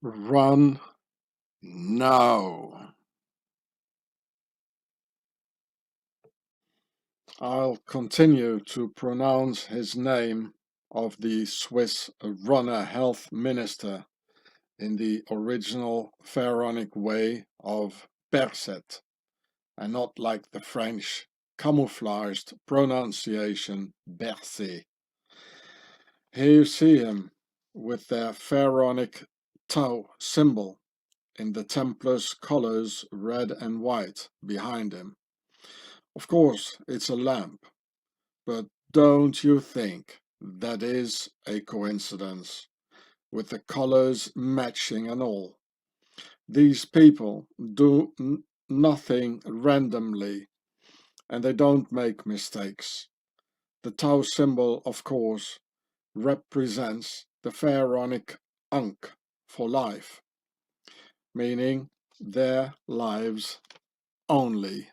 Run now. I'll continue to pronounce his name of the Swiss runner health minister in the original pharaonic way of Berset, and not like the French camouflaged pronunciation Berset. Here you see him with their pharaonic Tau symbol in the Templars' colors red and white behind him. Of course, it's a lamp, but don't you think that is a coincidence, with the colors matching and all? These people do nothing randomly, and they don't make mistakes. The Tau symbol, of course, represents the pharaonic Ankh for life, meaning their lives only.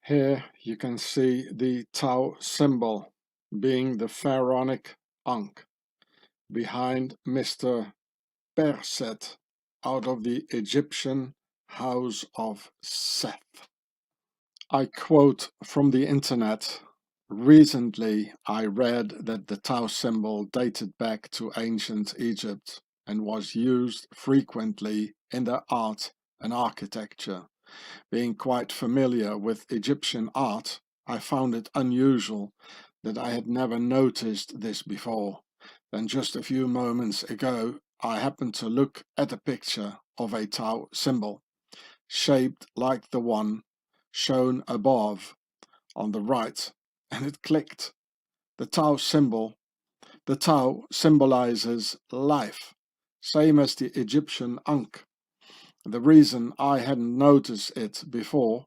Here you can see the Tau symbol being the pharaonic Ankh behind Mr. Perset out of the Egyptian house of Seth. I quote from the internet. Recently, I read that the Tau symbol dated back to ancient Egypt and was used frequently in their art and architecture. Being quite familiar with Egyptian art, I found it unusual that I had never noticed this before. Then just a few moments ago, I happened to look at a picture of a Tau symbol, shaped like the one shown above on the right, and it clicked. The Tau symbol, the Tau symbolizes life, same as the Egyptian Ankh. The reason I hadn't noticed it before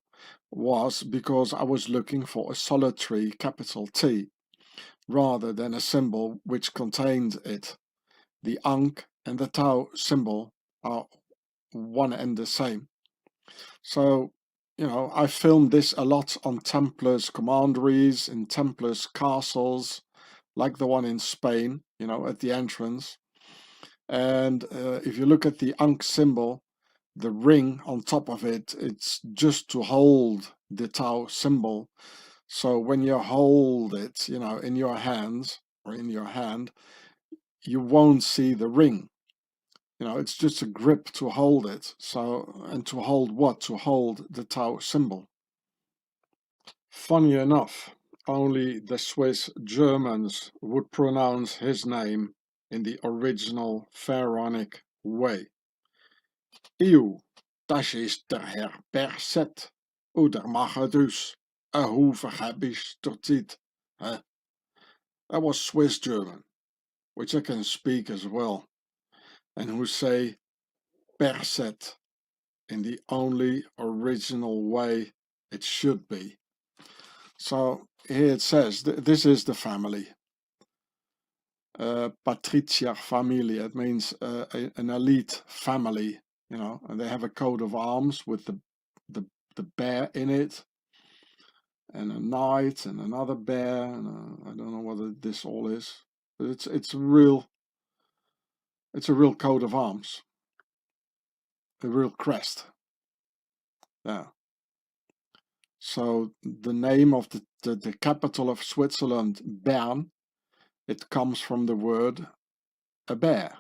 was because I was looking for a solitary capital T rather than a symbol which contained it. The Ankh and the Tau symbol are one and the same. So, I filmed this a lot on Templars commanderies, in Templars castles, like the one in Spain, at the entrance. And if you look at the Ankh symbol, the ring on top of it, it's just to hold the Tau symbol. So when you hold it, in your hands or in your hand, you won't see the ring. It's just a grip to hold it. So, and to hold what? To hold the Tau symbol. Funny enough, only the Swiss Germans would pronounce his name in the original pharaonic way. Eeuw, das ist der Herr Perset. Oder mag er dus? Hoeveel heb ik tot dit? That was Swiss German, which I can speak as well, and who say Perset in the only original way it should be. So here it says, this is the family. Patricia familia, it means an elite family, and they have a coat of arms with the bear in it, and a knight and another bear, and I don't know what this all is, but it's a real coat of arms, a real crest. Yeah. So the name of the capital of Switzerland, Bern, it comes from the word a bear,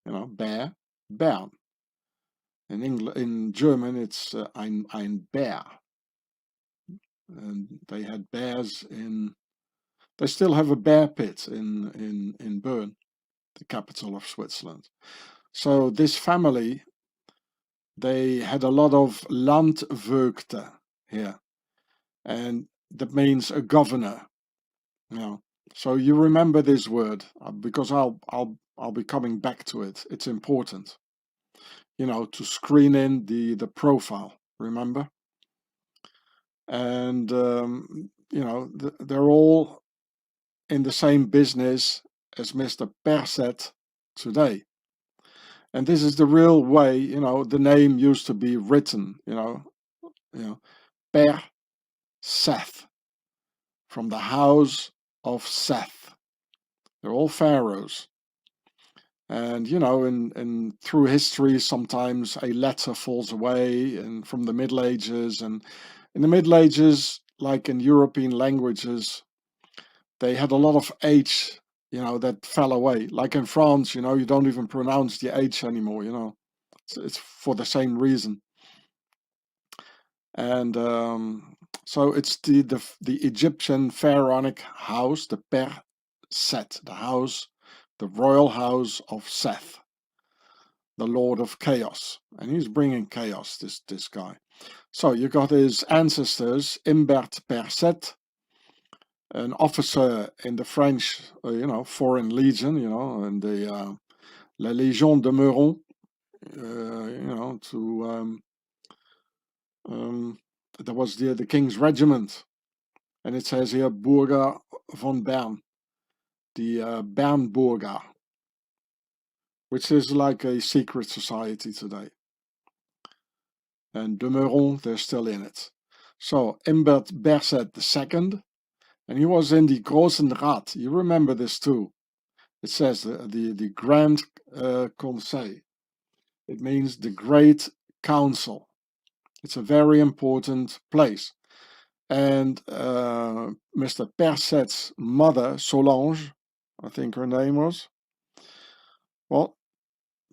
bear, Bern. In German, it's ein Bär. And they had bears they still have a bear pit in Bern, the capital of Switzerland. So this family, they had a lot of landvoogden here, and that means a governor. So you remember this word because I'll be coming back to it. It's important, to screen in the profile. Remember, and they're all in the same business as Mr. Perset today. And this is the real way, the name used to be written, Per Seth, from the house of Seth. They're all pharaohs. And in through history, sometimes a letter falls away, and from the Middle Ages, and in the Middle Ages, like in European languages, they had a lot of H, that fell away. Like in France, you don't even pronounce the H anymore. It's for the same reason. And so it's the Egyptian pharaonic house, the Per Set, the royal house of Seth, the Lord of Chaos, and he's bringing chaos. This guy. So you got his ancestors, Imbert Per Set, an officer in the French, Foreign Legion, and the La Légion de Meuron, to there was the King's Regiment. And it says here Burger von Bern, the Bernburger, which is like a secret society today. And de Meuron, they're still in it. So Imbert Berset II, and he was in the Großen Rat. You remember this too. It says the Grand Conseil. It means the Great Council. It's a very important place. And Mr. Perset's mother, Solange, I think her name was, well,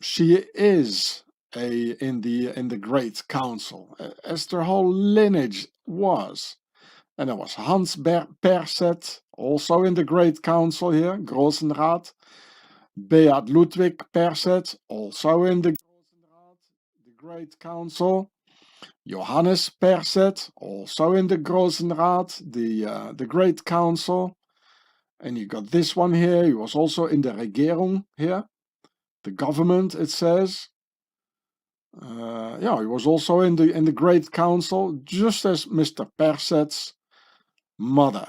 she is in the Great Council, as their whole lineage was. And there was Hans Perset, also in the Great Council here, Großen Rat. Beat Ludwig Perset, also in the Großen Rat, the Great Council. Johannes Perset, also in the Großen Rat, the Great Council. And you got this one here, he was also in the Regierung here, the government, it says. He was also in the Great Council, just as Mr. Perset's mother.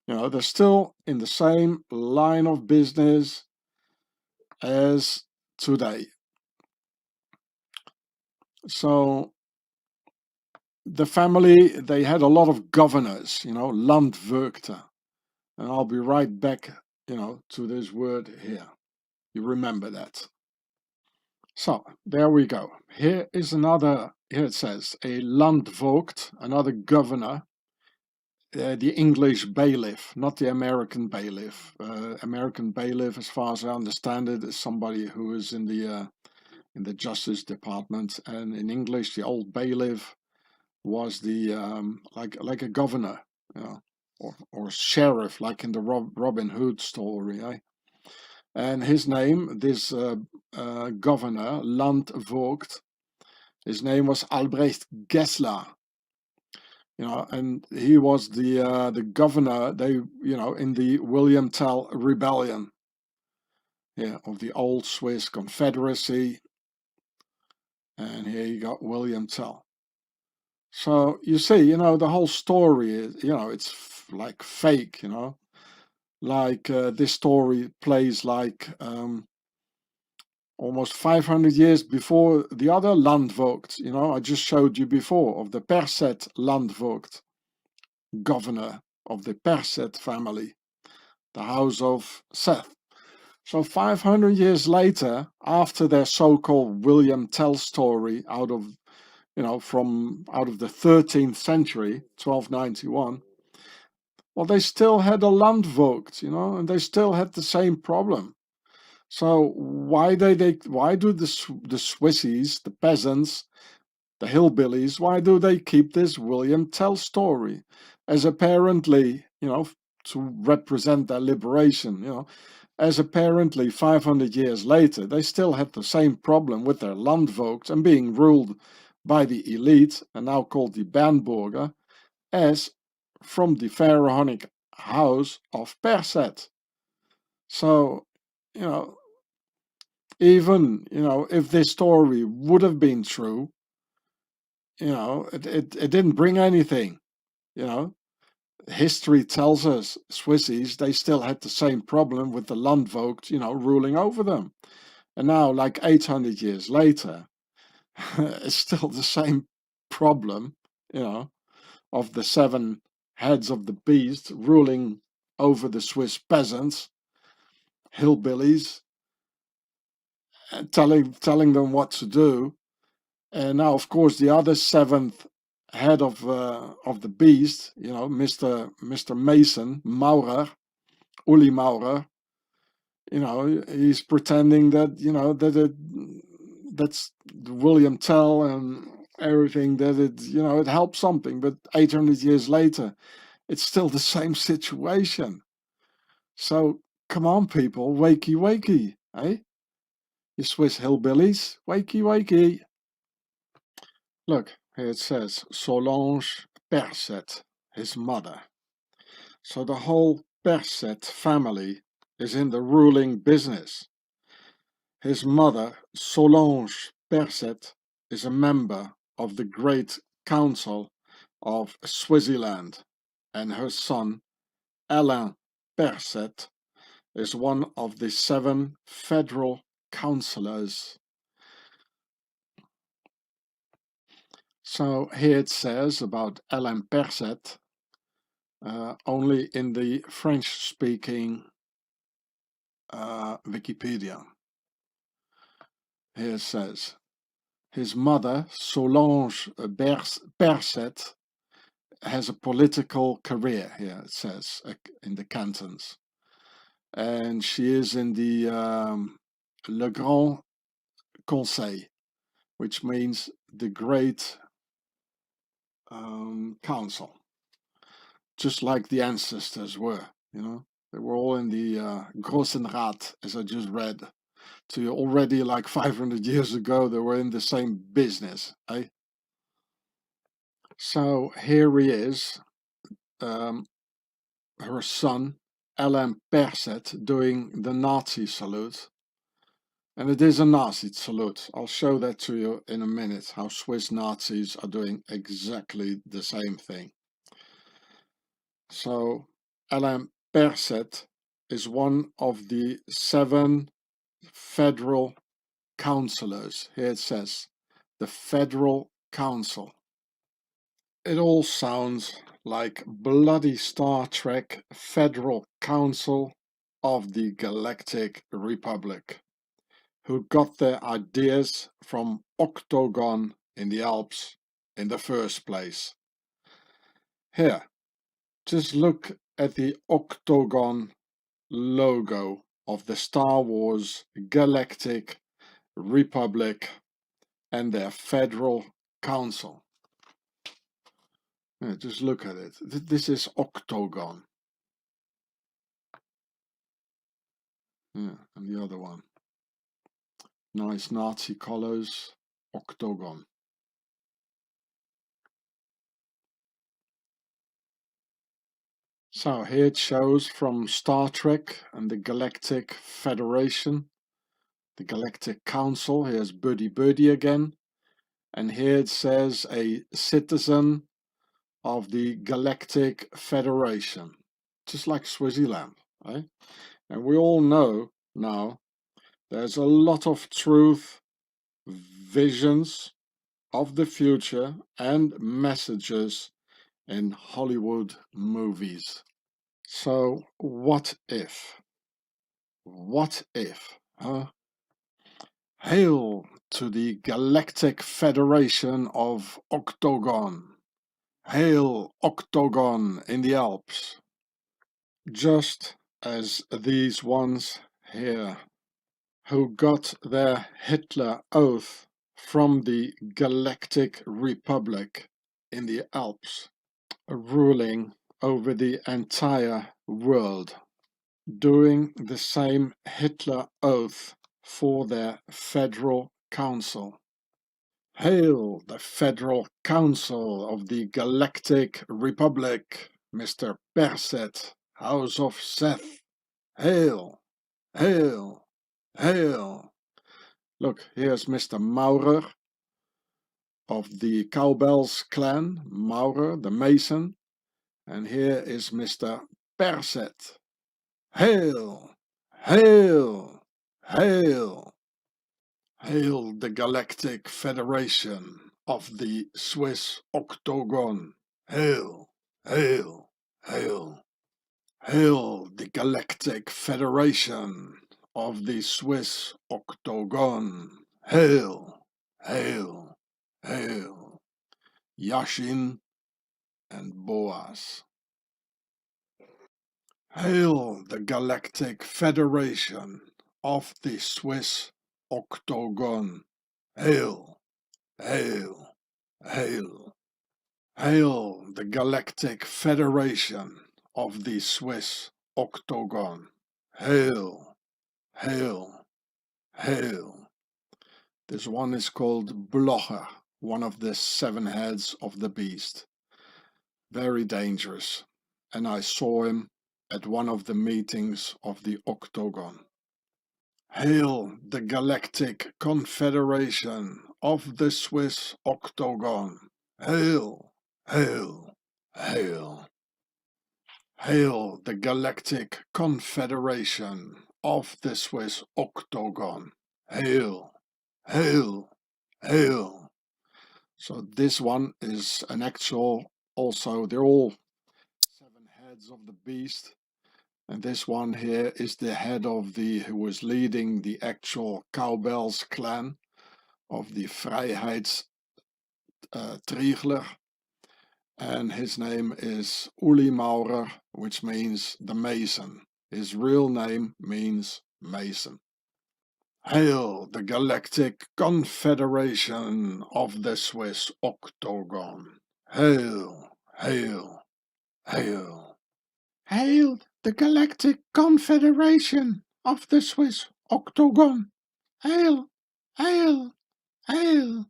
They're still in the same line of business as today. So the family, they had a lot of governors, Landvoogte. And I'll be right back, to this word here. You remember that. So there we go. Here is another, here it says a Landvoogd, another governor, the English bailiff, not the American bailiff. American bailiff, as far as I understand it, is somebody who is in the Justice Department, and in English, the old bailiff was the like a governor, or sheriff, like in the Robin Hood story, eh? And his name, this governor, Landvoogd, his name was Albrecht Gessler. And he was the governor. In the William Tell Rebellion, of the old Swiss Confederacy. And here you got William Tell. So you see, the whole story is, it's like fake, like this story plays like almost 500 years before the other Landvoogd, I just showed you before, of the Perset Landvoogd, governor of the Perset family, the house of Seth. So 500 years later, after their so-called William Tell story out of the 13th century, 1291, well, they still had a Landvoogd, and they still had the same problem. So why do the Swissies, the peasants, the hillbillies, why do they keep this William Tell story? As apparently, to represent their liberation, as apparently 500 years later, they still had the same problem with their Landvoogds and being ruled by the elite, and now called the Bernburger, as from the pharaonic house of Perset. So, even, if this story would have been true, it didn't bring anything, History tells us, Swissies, they still had the same problem with the Landvoogd, ruling over them. And now, like 800 years later, it's still the same problem, of the 7 heads of the beast ruling over the Swiss peasants, hillbillies, telling them what to do. And now, of course, the other seventh head of the beast, Mr. Mason Maurer, Uli Maurer, he's pretending that that's William Tell and everything, that it helps something. But 800 years later, it's still the same situation. So come on, people, wakey wakey, eh? You Swiss hillbillies, wakey wakey. Look, here it says Solange Perset, his mother. So the whole Perset family is in the ruling business. His mother, Solange Perset, is a member of the Great Council of Swaziland, and her son, Alain Perset, is one of the 7 federal councillors. So here it says about Alain Perset, only in the French-speaking Wikipedia. Here it says, his mother, Solange Perset, has a political career, here it says, in the cantons. And she is in the Le Grand Conseil, which means the Great Council. Just like the ancestors were, They were all in the Grossen Rat, as I just read to you already, like 500 years ago. They were in the same business, eh? So here he is, her son, Alain Perset, doing the Nazi salute. And it is a Nazi salute. I'll show that to you in a minute, how Swiss Nazis are doing exactly the same thing. So Alain Perset is one of the 7 federal councillors. Here it says, the Federal Council. It all sounds like bloody Star Trek Federal Council of the Galactic Republic, who got their ideas from Octagon in the Alps in the first place. Here, just look at the Octagon logo of the Star Wars Galactic Republic and their Federal Council. Yeah, just look at it. This is Octagon. Yeah, and the other one. Nice Nazi colors, Octagon. So here it shows from Star Trek and the Galactic Federation, the Galactic Council. Here's Birdie again. And here it says a citizen of the Galactic Federation, just like Swaziland, right? And we all know now there's a lot of truth, visions of the future, and messages in Hollywood movies. So what if? What if, huh? Hail to the Galactic Federation of Octagon. Hail Octagon in the Alps. Just as these ones here, who got their Hitler oath from the Galactic Republic in the Alps, ruling over the entire world, doing the same Hitler oath for their Federal Council. Hail the Federal Council of the Galactic Republic, Mr. Perset, House of Seth. Hail, hail, hail. Look, here's Mr. Maurer of the Cowbells clan, Maurer, the Mason. And here is Mr. Perset. Hail, hail, hail. Hail the Galactic Federation of the Swiss Octagon. Hail, hail, hail. Hail the Galactic Federation of the Swiss octagon. Hail, hail, hail, Yashin and Boaz. Hail the Galactic Federation of the Swiss octagon. Hail, hail, hail. Hail the Galactic Federation of the Swiss octagon. Hail, hail, hail. This one is called Blogger, one of the 7 heads of the beast. Very dangerous. And I saw him at one of the meetings of the octagon. Hail the Galactic Confederation of the Swiss octagon. Hail, hail, hail. Hail the Galactic Confederation of the Swiss octagon. Hail, hail, hail. So this one is an actual, also they're all 7 heads of the beast. And this one here is the head of who was leading the actual Cowbells clan of the Vrijheidstriegler. And his name is Uli Maurer, which means the Mason. His real name means Mason. Hail the Galactic Confederation of the Swiss octagon. Hail, hail, hail. Hail the Galactic Confederation of the Swiss octagon. Hail, hail, hail.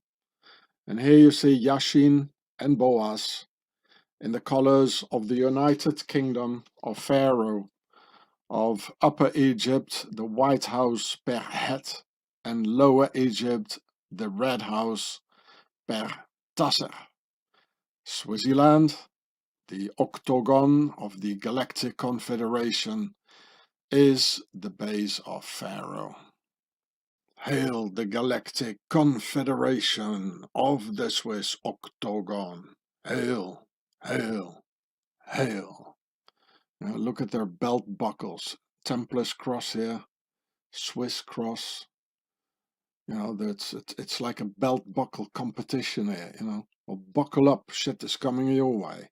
And here you see Yashin and Boaz in the colors of the United Kingdom of Pharaoh, of Upper Egypt, the White House per head, and Lower Egypt, the Red House per tasser. Swaziland, the octagon of the Galactic Confederation, is the base of Pharaoh. Hail the Galactic Confederation of the Swiss octagon. Hail, hail, hail. Now look at their belt buckles. Templars cross here, Swiss cross. You know, it's like a belt buckle competition here, you know. Well, buckle up, shit is coming your way.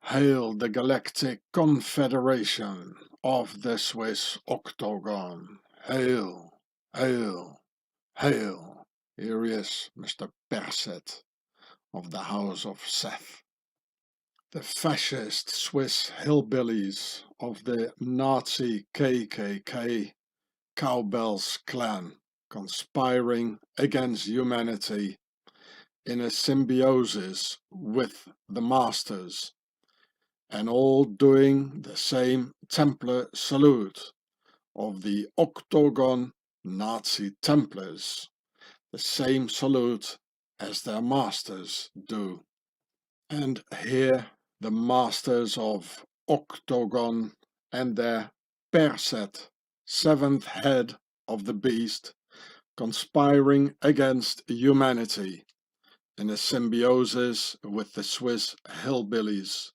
Hail the Galactic Confederation of the Swiss octagon. Hail, hail, hail. Here he is, Mr. Perset of the House of Seth. The fascist Swiss hillbillies of the Nazi KKK Cowbells clan conspiring against humanity in a symbiosis with the masters, and all doing the same Templar salute of the octagon Nazi Templars, the same salute as their masters do. And here the masters of octagon and their Perset, 7th head of the beast, conspiring against humanity in a symbiosis with the Swiss hillbillies,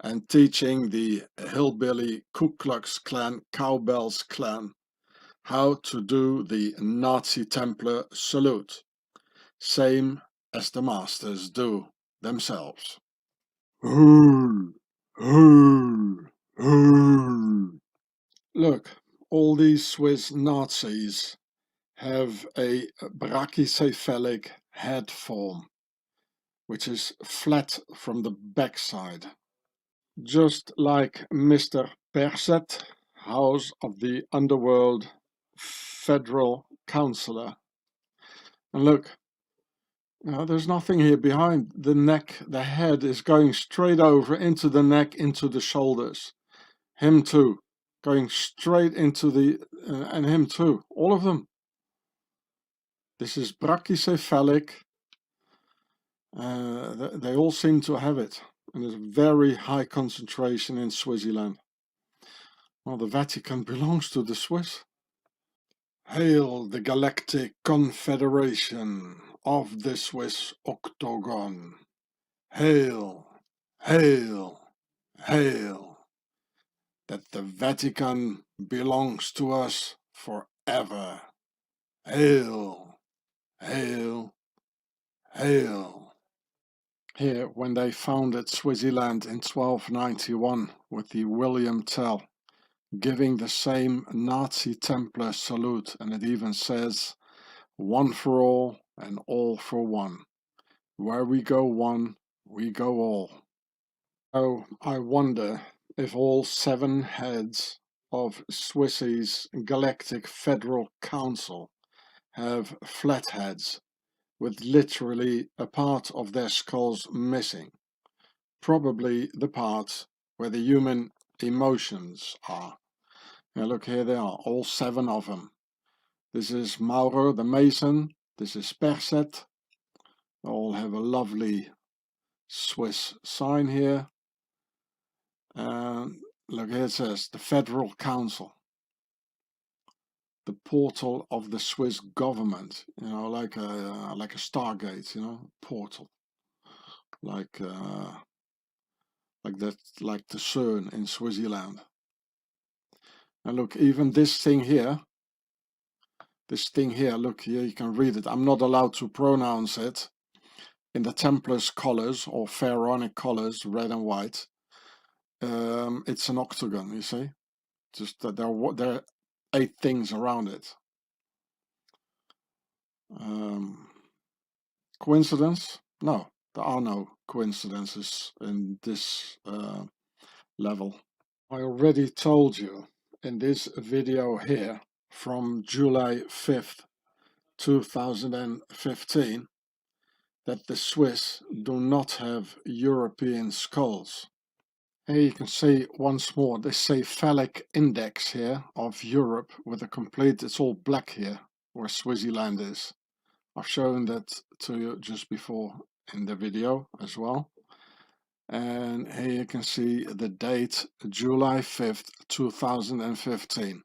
and teaching the hillbilly Ku Klux Klan Cowbells clan how to do the Nazi Templar salute, same as the masters do themselves. Look, all these Swiss Nazis have a brachycephalic head form, which is flat from the backside, just like Mr. Perset, House of the Underworld Federal Counselor. And look, now there's nothing here behind the neck. The head is going straight over into the neck, into the shoulders. Him too, going straight into the, and him too, all of them. This is brachycephalic. They all seem to have it, and there's a very high concentration in Swaziland. Well, the Vatican belongs to the Swiss. Hail the Galactic Confederation of the Swiss octagon. Hail, hail, hail. That the Vatican belongs to us forever. Hail, hail, hail. Here, when they founded Swaziland in 1291 with the William Tell, giving the same Nazi Templar salute, and it even says, one for all and all for one. Where we go one, we go all. So I wonder if all 7 heads of Swissy's Galactic Federal Council have flat heads with literally a part of their skulls missing. Probably the part where the human emotions are. Now look, here they are, all 7 of them. This is Mauro the Mason, this is Perset. They all have a lovely Swiss sign here. And look, here it says the Federal Council, the portal of the Swiss government. You know, like a Stargate. You know, portal, like that, like the CERN in Swaziland. And look, even this thing here. Look here, you can read it. I'm not allowed to pronounce it. In the Templars colors or pharaonic colors, red and white. It's an octagon, you see. Just that there are 8 things around it. Coincidence? No, there are no coincidences in this level. I already told you in this video here from July 5th, 2015 that the Swiss do not have European skulls. Here you can see once more the cephalic index here of Europe with a complete, it's all black here where Swaziland is. I've shown that to you just before in the video as well. And here you can see the date July 5th, 2015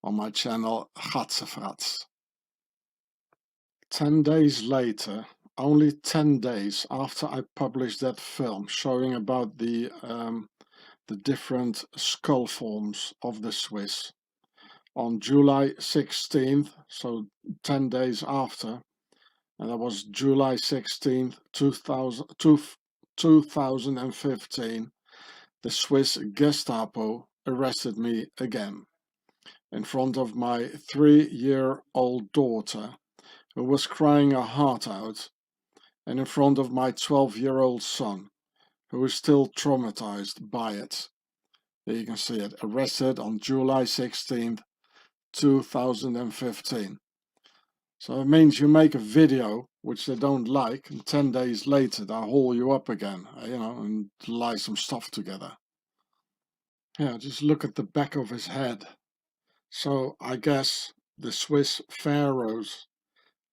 on my channel Gatsefrats. 10 days later, only 10 days after I published that film showing about the different skull forms of the Swiss, on July 16th, so 10 days after, and that was July 16th, 2015, the Swiss Gestapo arrested me again in front of my 3-year-old daughter, who was crying her heart out, and in front of my 12-year-old son, who is still traumatized by it. There you can see it, arrested on July 16th, 2015. So it means you make a video which they don't like, and 10 days later they haul you up again, you know, and lie some stuff together. Yeah, just look at the back of his head. So I guess the Swiss pharaohs,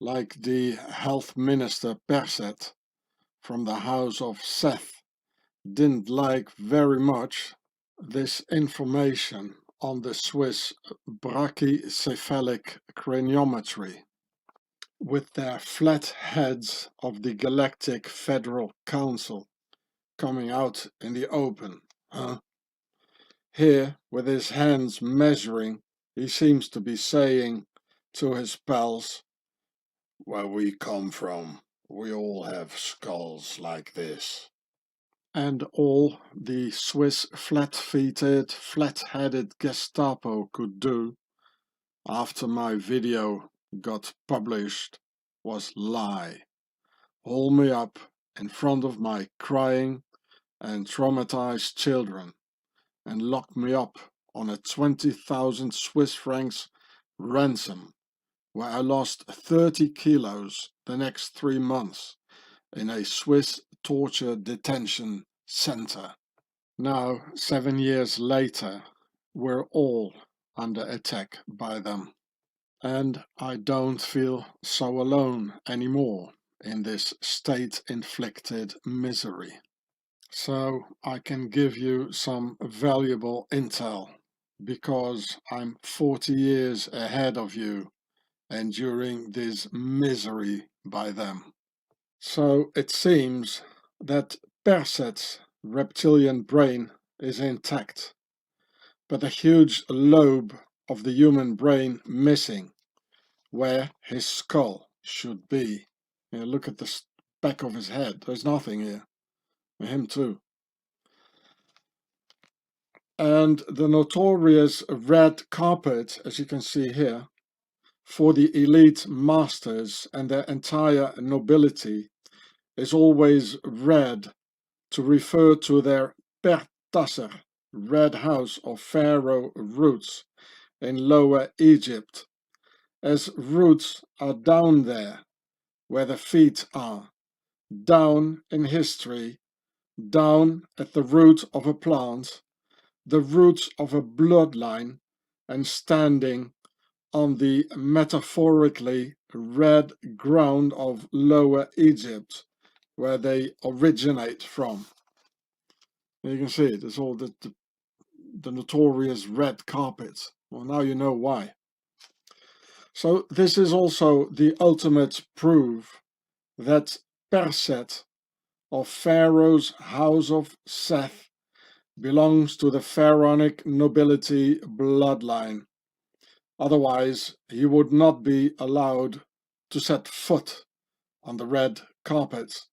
like the health minister Perset from the house of Seth, didn't like very much this information on the Swiss brachycephalic craniometry, with their flat heads of the Galactic Federal Council coming out in the open. Here, with his hands measuring, he seems to be saying to his pals, where we come from, we all have skulls like this. And all the Swiss flat-feeted, flat-headed Gestapo could do after my video got published was lie, haul me up in front of my crying and traumatized children, and lock me up on a 20,000 Swiss francs ransom, where I lost 30 kilos the next 3 months in a Swiss torture detention center. Now, 7 years later, we're all under attack by them. And I don't feel so alone anymore in this state-inflicted misery. So I can give you some valuable intel, because I'm 40 years ahead of you enduring this misery by them. So it seems that Perset's reptilian brain is intact, but a huge lobe of the human brain missing, where his skull should be. Yeah, look at the back of his head. There's nothing here. Him too. And the notorious red carpet, as you can see here, for the elite masters and their entire nobility is always red to refer to their pertasser, red house of pharaoh roots in Lower Egypt, as roots are down there where the feet are, down in history, down at the root of a plant, the roots of a bloodline, and standing on the metaphorically red ground of Lower Egypt, where they originate from. And you can see it, it's all the notorious red carpet. Well, now you know why. So this is also the ultimate proof that Perset of Pharaoh's house of Seth belongs to the pharaonic nobility bloodline. Otherwise, he would not be allowed to set foot on the red carpet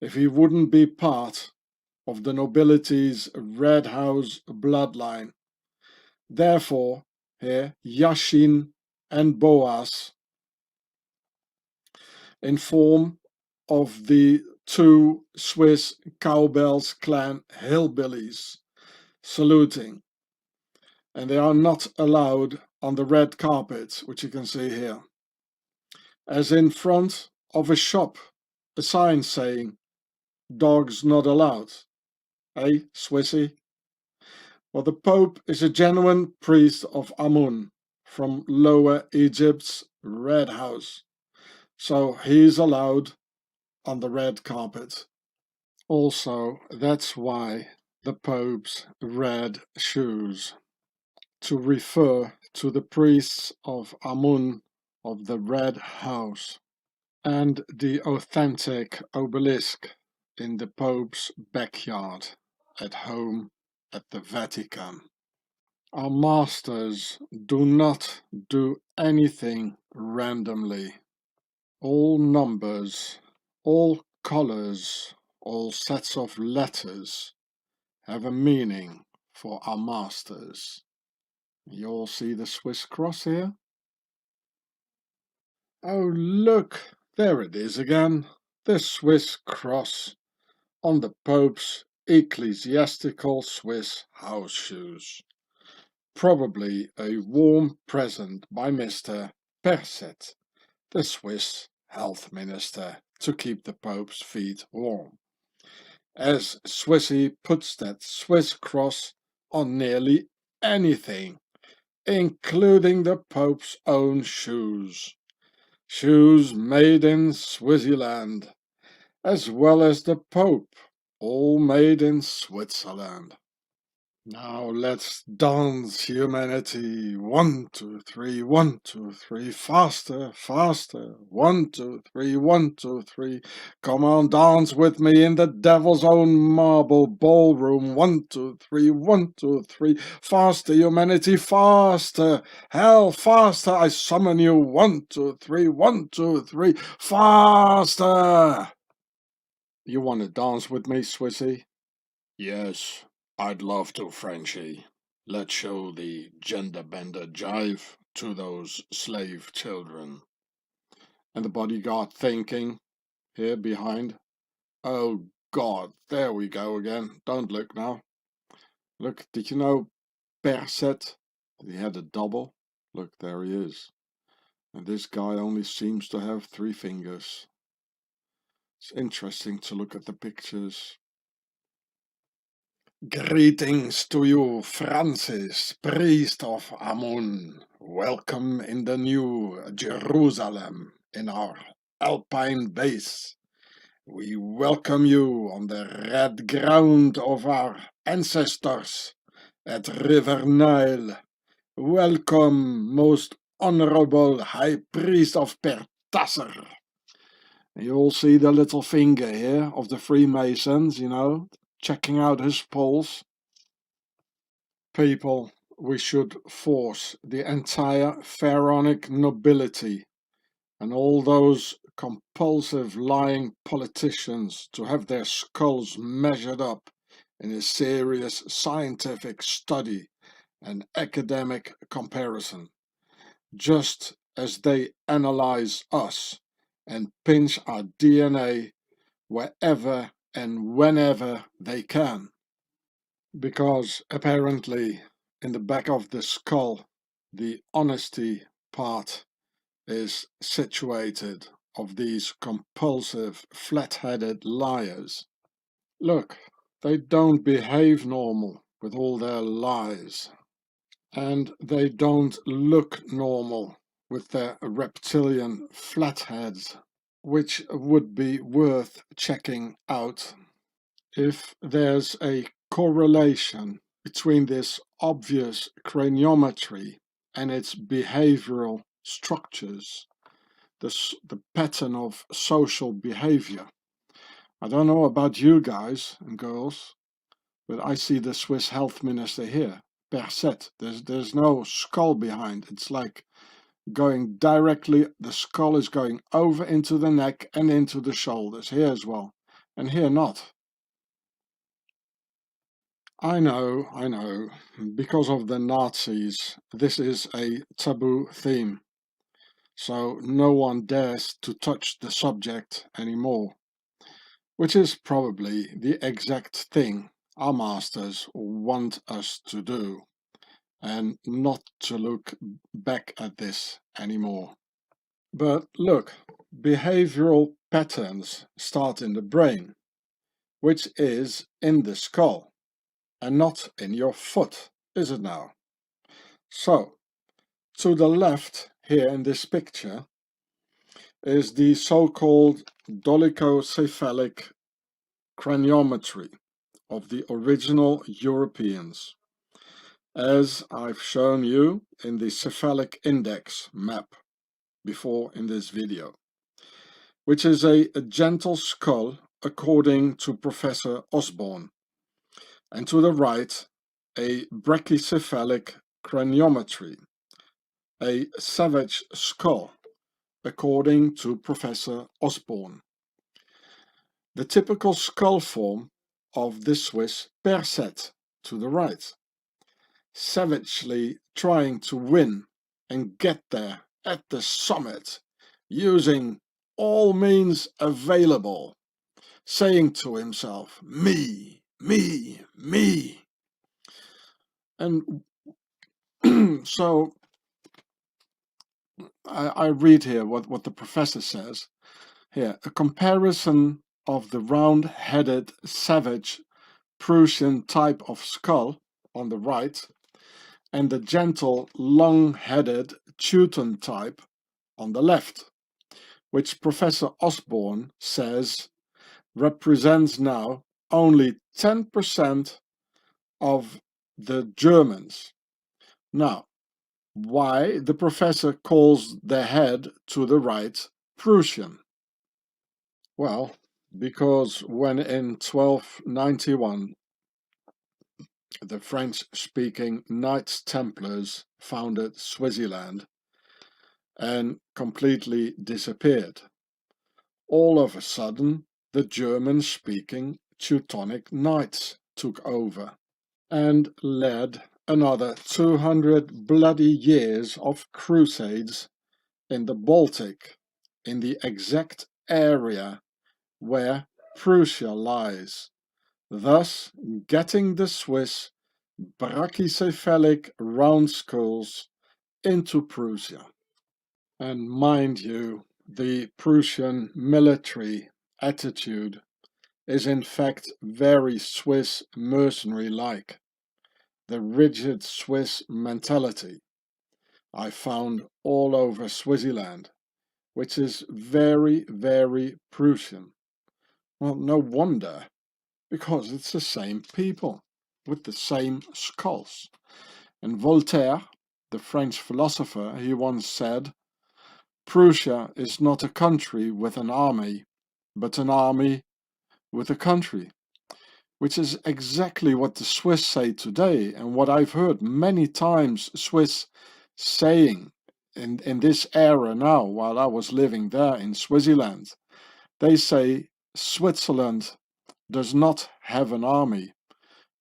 if he wouldn't be part of the nobility's red house bloodline. Therefore, here Yashin and Boaz, in form of the two Swiss cowbells clan hillbillies, saluting, and they are not allowed on the red carpet, which you can see here, as in front of a shop, a sign saying, "Dogs not allowed." Eh, Swissy? Well, the Pope is a genuine priest of Amun from Lower Egypt's Red House, so he's allowed on the red carpet. Also, that's why the Pope's red shoes, to refer to the priests of Amun of the Red House, and the authentic obelisk in the Pope's backyard at home at the Vatican. Our masters do not do anything randomly. All numbers, all colors, all sets of letters have a meaning for our masters. You all see the Swiss cross here? Oh, look, there it is again, the Swiss cross on the Pope's ecclesiastical Swiss house shoes. Probably a warm present by Mr. Perset, the Swiss health minister, to keep the Pope's feet warm, as Swissy puts that Swiss cross on nearly anything, including the Pope's own shoes. Shoes made in Switzerland, as well as the Pope, all made in Switzerland. Now let's dance, humanity. 1, 2, 3, 1, 2, 3, faster, faster. 1, 2, 3, 1, 2, 3. Come on, dance with me in the devil's own marble ballroom. 1, 2, 3, 1, 2, 3. Faster, humanity, faster. Hell, faster, I summon you. 1, 2, 3, 1, 2, 3. Faster. You want to dance with me, Swissy? Yes. I'd love to, Frenchie. Let's show the gender bender jive to those slave children. And the bodyguard thinking, here behind, oh God, there we go again. Don't look now. Look, did you know Perset? He had a double. Look, there he is. And this guy only seems to have 3 fingers. It's interesting to look at the pictures. Greetings to you, Francis, priest of Amun. Welcome in the new Jerusalem, in our alpine base. We welcome you on the red ground of our ancestors at River Nile. Welcome, most honorable high priest of Pertasser. You all see the little finger here of the Freemasons, you know, checking out his pulse. People, we should force the entire pharaonic nobility and all those compulsive lying politicians to have their skulls measured up in a serious scientific study and academic comparison, just as they analyze us and pinch our DNA wherever and whenever they can. Because apparently in the back of the skull, the honesty part is situated of these compulsive, flat-headed liars. Look, they don't behave normal with all their lies, and they don't look normal with their reptilian flatheads, which would be worth checking out. If there's a correlation between this obvious craniometry and its behavioral structures, the pattern of social behavior. I don't know about you guys and girls, but I see the Swiss health minister here, Perset. There's no skull behind. It's like going directly, the skull is going over into the neck and into the shoulders, here as well, and here not. I know, because of the Nazis, this is a taboo theme, so no one dares to touch the subject anymore, which is probably the exact thing our masters want us to do, and not to look back at this anymore. But look, behavioral patterns start in the brain, which is in the skull, and not in your foot, is it now? So, to the left here in this picture is the so-called dolichocephalic craniometry of the original Europeans, as I've shown you in the cephalic index map before in this video, which is a gentle skull according to Professor Osborne, and to the right a brachycephalic craniometry, a savage skull according to Professor Osborne. The typical skull form of the Swiss Perset to the right, savagely trying to win and get there at the summit, using all means available, saying to himself, me, me, me. And so I read here what the professor says. Here, a comparison of the round-headed, savage Prussian type of skull on the right and the gentle, long-headed Teuton type on the left, which Professor Osborne says represents now only 10% of the Germans. Now, why the professor calls the head to the right Prussian? Well, because when in 1291 the French-speaking Knights Templars founded Swaziland and completely disappeared, all of a sudden the German-speaking Teutonic Knights took over and led another 200 bloody years of crusades in the Baltic, in the exact area where Prussia lies, thus getting the Swiss brachycephalic round skulls into Prussia. And mind you, the Prussian military attitude is in fact very Swiss mercenary-like. The rigid Swiss mentality I found all over Swaziland, which is very, very Prussian. Well, no wonder, because it's the same people with the same skulls. And Voltaire, the French philosopher, he once said, Prussia is not a country with an army, but an army with a country. which is exactly what the Swiss say today, and what I've heard many times Swiss saying in this era now, while I was living there in Swaziland. They say Switzerland does not have an army,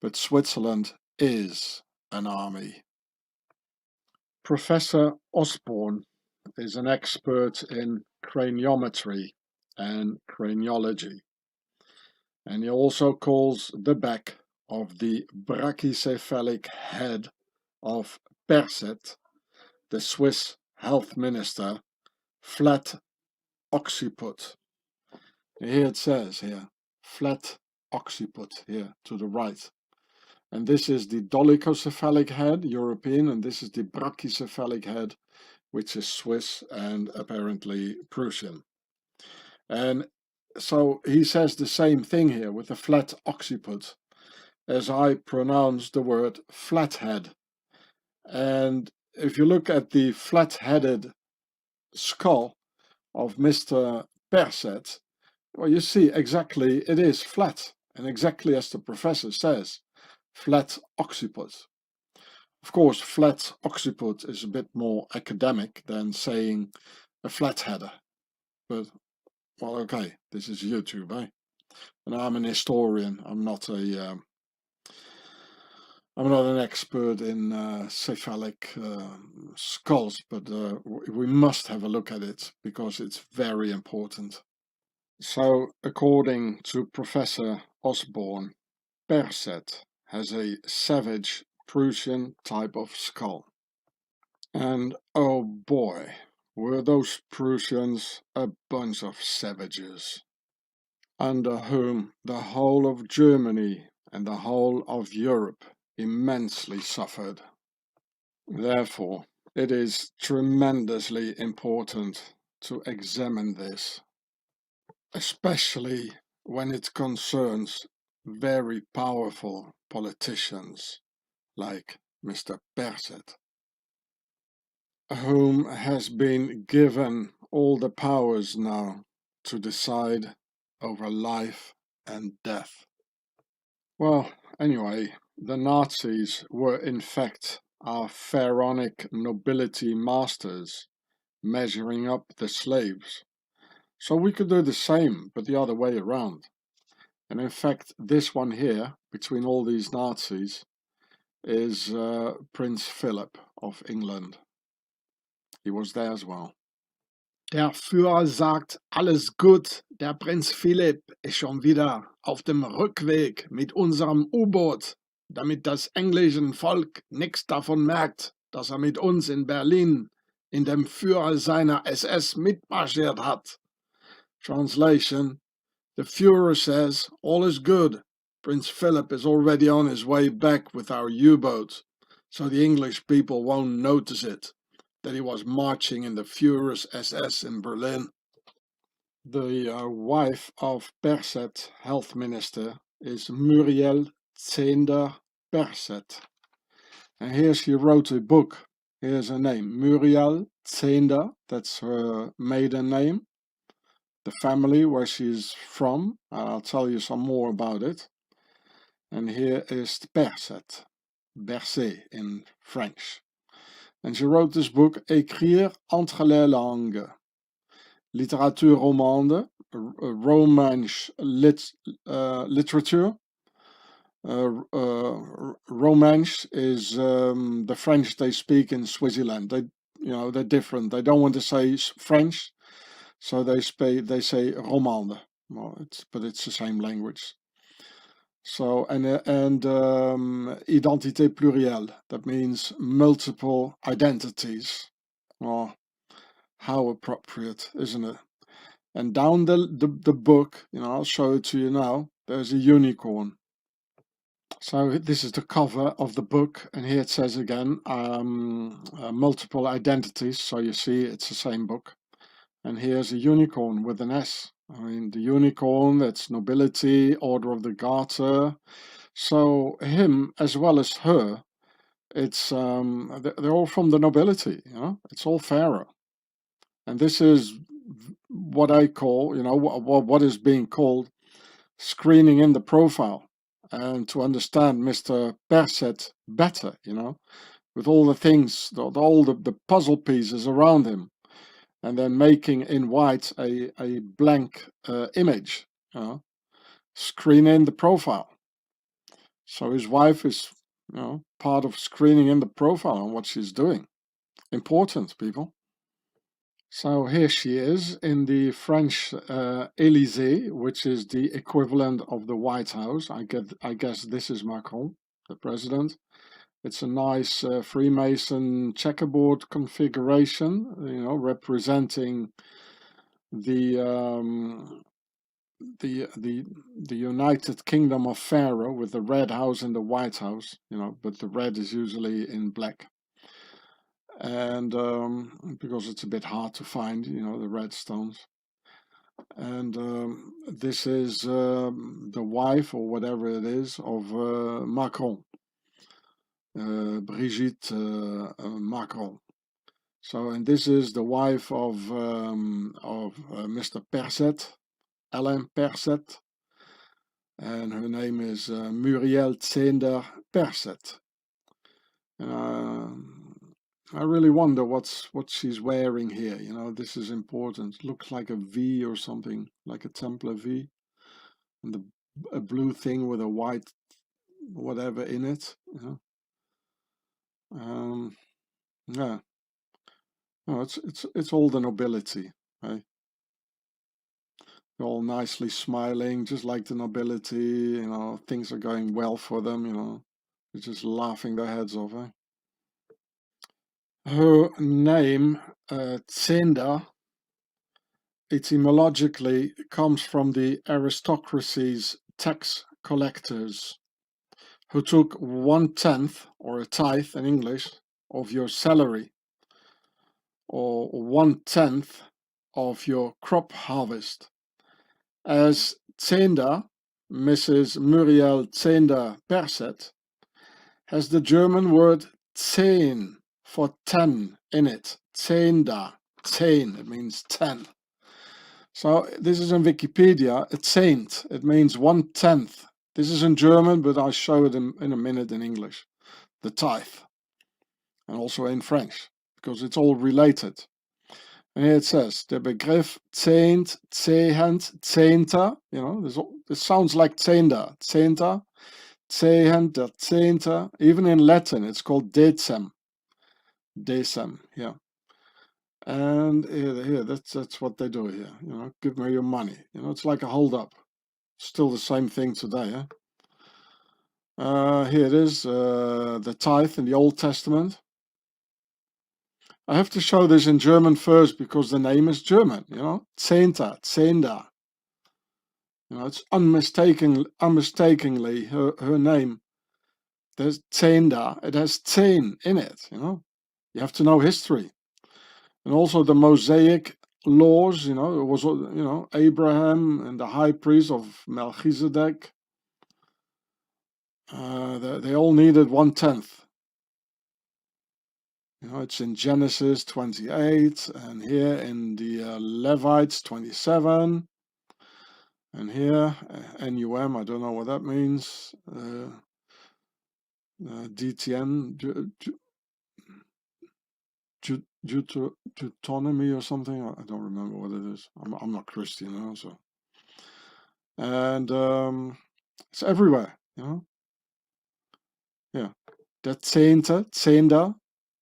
but Switzerland is an army. Professor Osborne is an expert in craniometry and craniology, and he also calls the back of the brachycephalic head of Perset, the Swiss health minister, flat occiput. Here it says here, flat occiput here to the right. And this is the dolichocephalic head, European, and this is the brachycephalic head, which is Swiss and apparently Prussian. And so he says the same thing here with the flat occiput as I pronounce the word flathead. And if you look at the flat-headed skull of Mr. Perset, well, you see exactly it is flat, and exactly as the professor says, flat occiput. Of course, flat occiput is a bit more academic than saying a flatheader, but well, okay, this is YouTube, eh? And I'm an historian. I'm not an expert in cephalic skulls, but we must have a look at it because it's very important. So, according to Professor Osborne, Perset has a savage Prussian type of skull. And oh boy, were those Prussians a bunch of savages, under whom the whole of Germany and the whole of Europe immensely suffered. Therefore, it is tremendously important to examine this, especially when it concerns very powerful politicians like Mr. Perset, whom has been given all the powers now to decide over life and death. Well, anyway, the Nazis were in fact our pharaonic nobility masters measuring up the slaves. So we could do the same, but the other way around. And in fact, this one here, between all these Nazis, is Prince Philip of England. He was there as well. Der Führer sagt, alles gut, der Prinz Philipp ist schon wieder auf dem Rückweg mit unserem U-Boot, damit das englische Volk nichts davon merkt, dass er mit uns in Berlin in dem Führer seiner SS mitmarschiert hat. Translation: the Führer says, all is good. Prince Philip is already on his way back with our U-boat, so the English people won't notice it, that he was marching in the Führer's SS in Berlin. The wife of Perset, health minister, is Muriel Zehnder Perset. And here she wrote a book. Here's her name, Muriel Zehnder, that's her maiden name. The family where she's from, I'll tell you some more about it. And here is Perset, Bercé in French. And she wrote this book, Écrire entre les langues, littérature romande, Romansh literature. Romansh is the French they speak in Swaziland. They're different. They don't want to say French, so they say romande. Well, it's the same language. So and identité plurielle, that means multiple identities. Oh, how appropriate, isn't it? And down the book, I'll show it to you now, there's a unicorn. So this is the cover of the book, and here it says again, multiple identities, so you see it's the same book. And here's a unicorn with an S. I mean, the unicorn, that's nobility, Order of the Garter. So him as well as her, it's they're all from the nobility, it's all pharaoh. And this is what I call, what is being called screening in the profile. and to understand Mr. Perset better, with all the things, all the puzzle pieces around him, and then making in white a blank image, screen in the profile. So his wife is, part of screening in the profile on what she's doing. Important, people. So here she is in the French Élysée, which is the equivalent of the White House. I guess this is Macron, the president. It's a nice Freemason checkerboard configuration, representing the the United Kingdom of Pharaoh, with the red house and the White House, but the red is usually in black. And because it's a bit hard to find, the red stones. And this is the wife, or whatever it is, of Macron, Brigitte Macron. So, and this is the wife of Mr. Perset, Alain Perset, and her name is Muriel Zender Perset. I really wonder what she's wearing here. This is important. Looks like a V or something, like a Templar V, and a blue thing with a white whatever in it. Yeah. No, it's all the nobility, right? They're all nicely smiling, just like the nobility. Things are going well for them. They're just laughing their heads off. Her name, Zenda, etymologically comes from the aristocracy's tax collectors, who took 1/10, or a tithe in English, of your salary, or 1/10 of your crop harvest. As Zenda, Mrs. Muriel Zender Perset, has the German word 10 for 10 in it. Zehnder, 10, it means 10. So this is in Wikipedia, a cent, it means 1/10. This is in German, but I'll show it in a minute in English. The tithe. And also in French, because it's all related. And here it says, the Begriff Zehnt, Zehent, Zehnter, this sounds like Zehnder, Zehnter, Zehent, der Zehnter. Even in Latin, it's called Decem. Decem, yeah. And here, that's what they do here. Give me your money. It's like a hold up. Still the same thing today. Here it is, the tithe in the Old Testament. I have to show this in German first because the name is German. Zehnter, Zehnder. It's unmistakingly her name. There's Zehnder. It has 10 in it. You have to know history. And also the Mosaic laws, it was, Abraham and the high priest of Melchizedek. They all needed 1/10. It's in Genesis 28, and here in the Levites 27, and here NUM, I don't know what that means. DTN, Deuteronomy or something. I don't remember what it is. I'm not Christian, so. And it's everywhere, Yeah, that Zehnder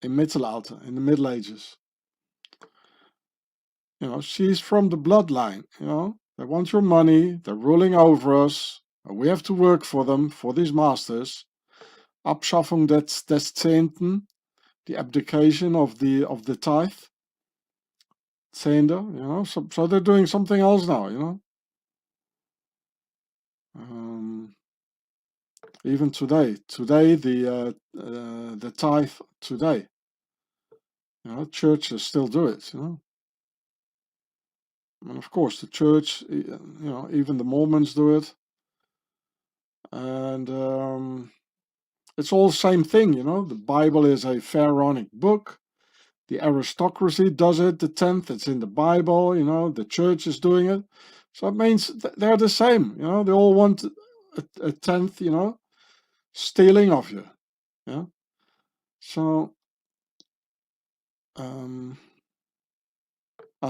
in Mittelalter, in the Middle Ages. She's from the bloodline. They want your money. They're ruling over us. We have to work for them, for these masters. Abschaffung des Zehnten, the abdication of the tithe. Zehnder, so they're doing something else now, even today the tithe today, churches still do it, and of course the church, even the Mormons do it, and it's all the same thing, the Bible is a pharaonic book. The aristocracy does it, the 10th, it's in the Bible, the church is doing it. So it means they're the same, they all want a tenth, stealing of you. Yeah. So,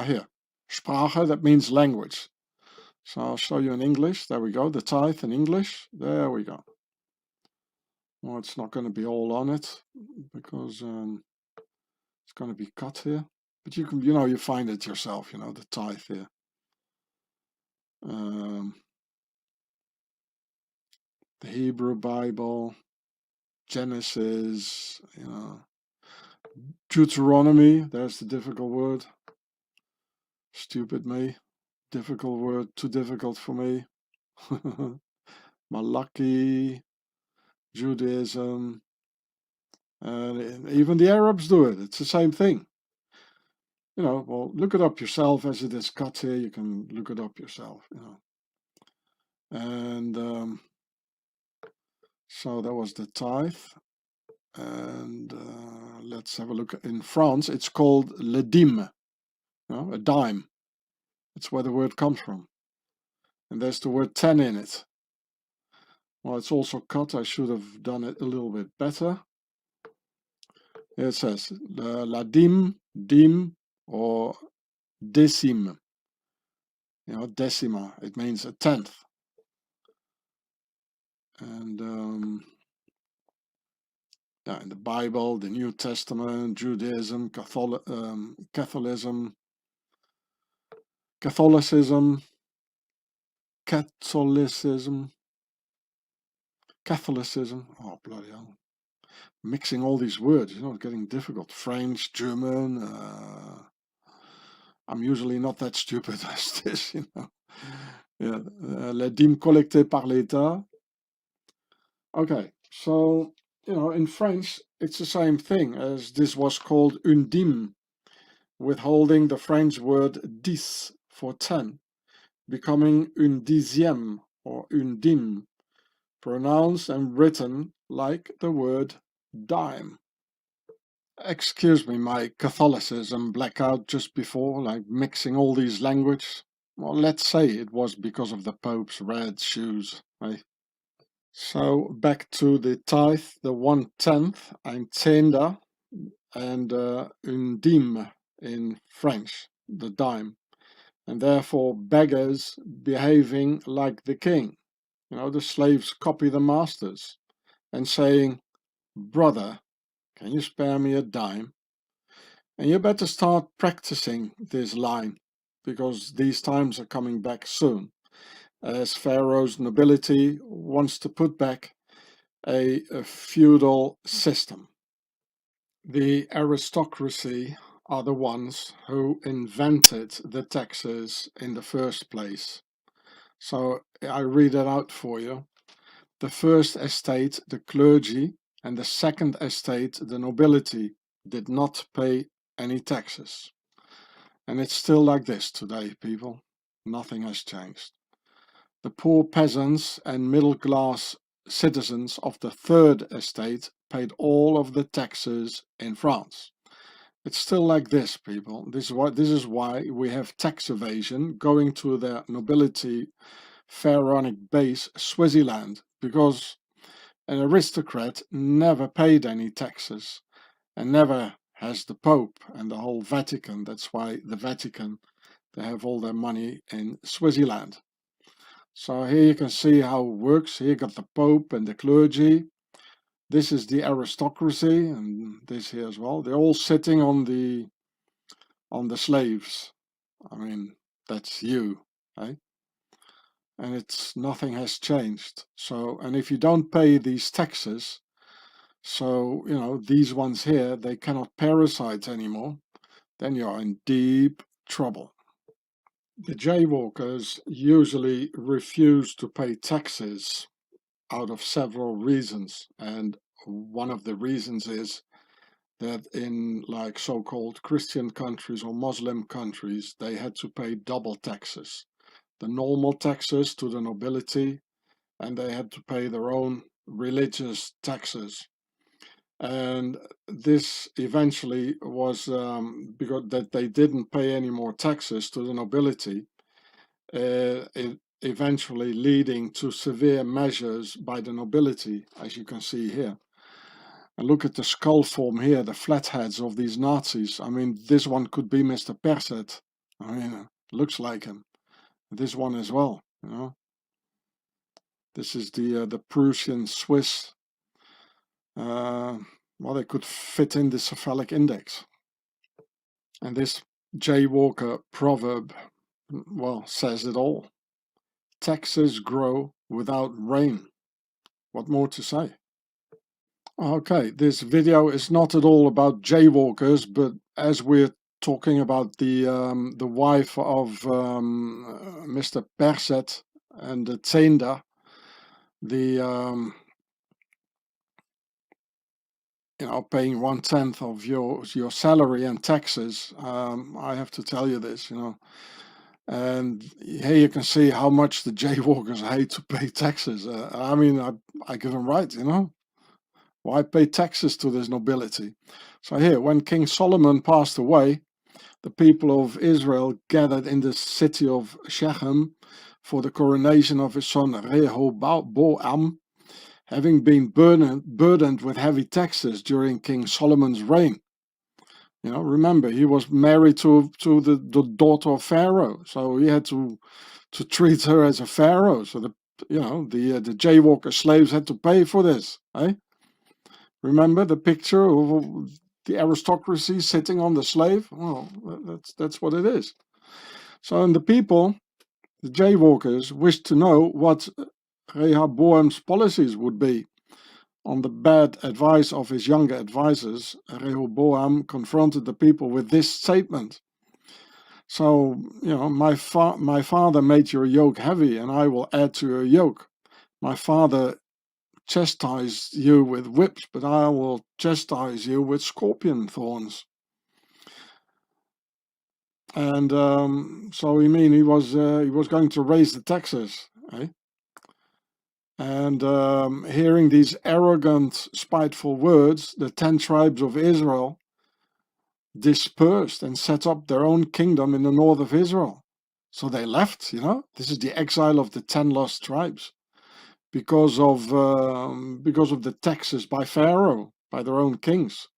here, Sprache, that means language. So I'll show you in English. There we go. The tithe in English. There we go. Well, it's not going to be all on it because it's going to be cut here. But you can, you find it yourself, the tithe here. The Hebrew Bible, Genesis, Deuteronomy, there's the difficult word. Stupid me. Difficult word, too difficult for me. Malachi, Judaism, and even the Arabs do it. It's the same thing. Well, look it up yourself as it is cut here. You can look it up yourself, And so that was the tithe. And let's have a look. In France, it's called le dîme, a dime. That's where the word comes from. And there's the word 10 in it. Well, it's also cut. I should have done it a little bit better. Here it says la dîme, or décime. Decima. It means a tenth. And in the Bible, the New Testament, Judaism, Catholicism, oh bloody hell, mixing all these words, getting difficult. French, German, I'm usually not that stupid as this, Yeah, les dîmes collectées par l'État. Okay, so, in French, it's the same thing as this was called une dîme, withholding the French word dix for 10, becoming une dixième or une dîme, pronounced and written like the word dime. Excuse me, my Catholicism blackout just before, like mixing all these languages. Well, let's say it was because of the Pope's red shoes, eh? So back to the tithe, the 1/10, ein Zehnter, and une dîme in French, the dime, and therefore beggars behaving like the king. The slaves copy the masters and saying, "Brother, can you spare me a dime?" And you better start practicing this line, because these times are coming back soon, as Pharaoh's nobility wants to put back a feudal system. The aristocracy are the ones who invented the taxes in the first place. So I read it out for you. The first estate, the clergy, and the second estate, the nobility, did not pay any taxes. And it's still like this today, people. Nothing has changed. The poor peasants and middle-class citizens of the third estate paid all of the taxes in France. It's still like this, people. This is why we have tax evasion going to the nobility pharaonic base, Swaziland, because an aristocrat never paid any taxes and never has the Pope and the whole Vatican. That's why the Vatican, they have all their money in Swaziland. So here you can see how it works. Here you got the Pope and the clergy. This is the aristocracy, and this here as well. They're all sitting on the slaves. I mean, that's you, eh? And nothing has changed. So, and if you don't pay these taxes, so, these ones here, they cannot parasite anymore, then you're in deep trouble. The jaywalkers usually refuse to pay taxes out of several reasons. And one of the reasons is that in like so-called Christian countries or Muslim countries, they had to pay double taxes. The normal taxes to the nobility, and they had to pay their own religious taxes. And this eventually was because that they didn't pay any more taxes to the nobility. It eventually leading to severe measures by the nobility, as you can see here. And look at the skull form here, the flatheads of these Nazis. I mean, this one could be Mr. Perset. I mean, looks like him. This one as well, you know. This is the Prussian Swiss. Well, they could fit in the cephalic index. And this Jaywalker proverb, well, says it all. Taxes grow without rain. What more to say? Okay, this video is not at all about jaywalkers, but as we're talking about the wife of Mr. Perset and the Zehnder, the you know, paying 1/10 of your salary and taxes, I have to tell you this, you know. And here you can see how much the jaywalkers hate to pay taxes. I mean, I give them right, you know. Why pay taxes to this nobility? So here, when King Solomon passed away, the people of Israel gathered in the city of Shechem for the coronation of his son Rehoboam, having been burdened with heavy taxes during King Solomon's reign. You know, remember, he was married to the daughter of Pharaoh, so he had to treat her as a pharaoh. So the jaywalker slaves had to pay for this, eh? Remember the picture of the aristocracy sitting on the slave? Well, that's what it is. So, and the people, the jaywalkers, wished to know what Rehoboam's policies would be. On the bad advice of his younger advisors, Rehoboam confronted the people with this statement. So, you know, my father made your yoke heavy, and I will add to your yoke. My father chastised you with whips, but I will chastise you with scorpion thorns. And so you mean he was going to raise the taxes, eh? And hearing these arrogant, spiteful words, the 10 tribes of Israel dispersed and set up their own kingdom in the north of Israel. So they left, you know. This is the exile of the 10 lost tribes because of the taxes by Pharaoh, by their own kings.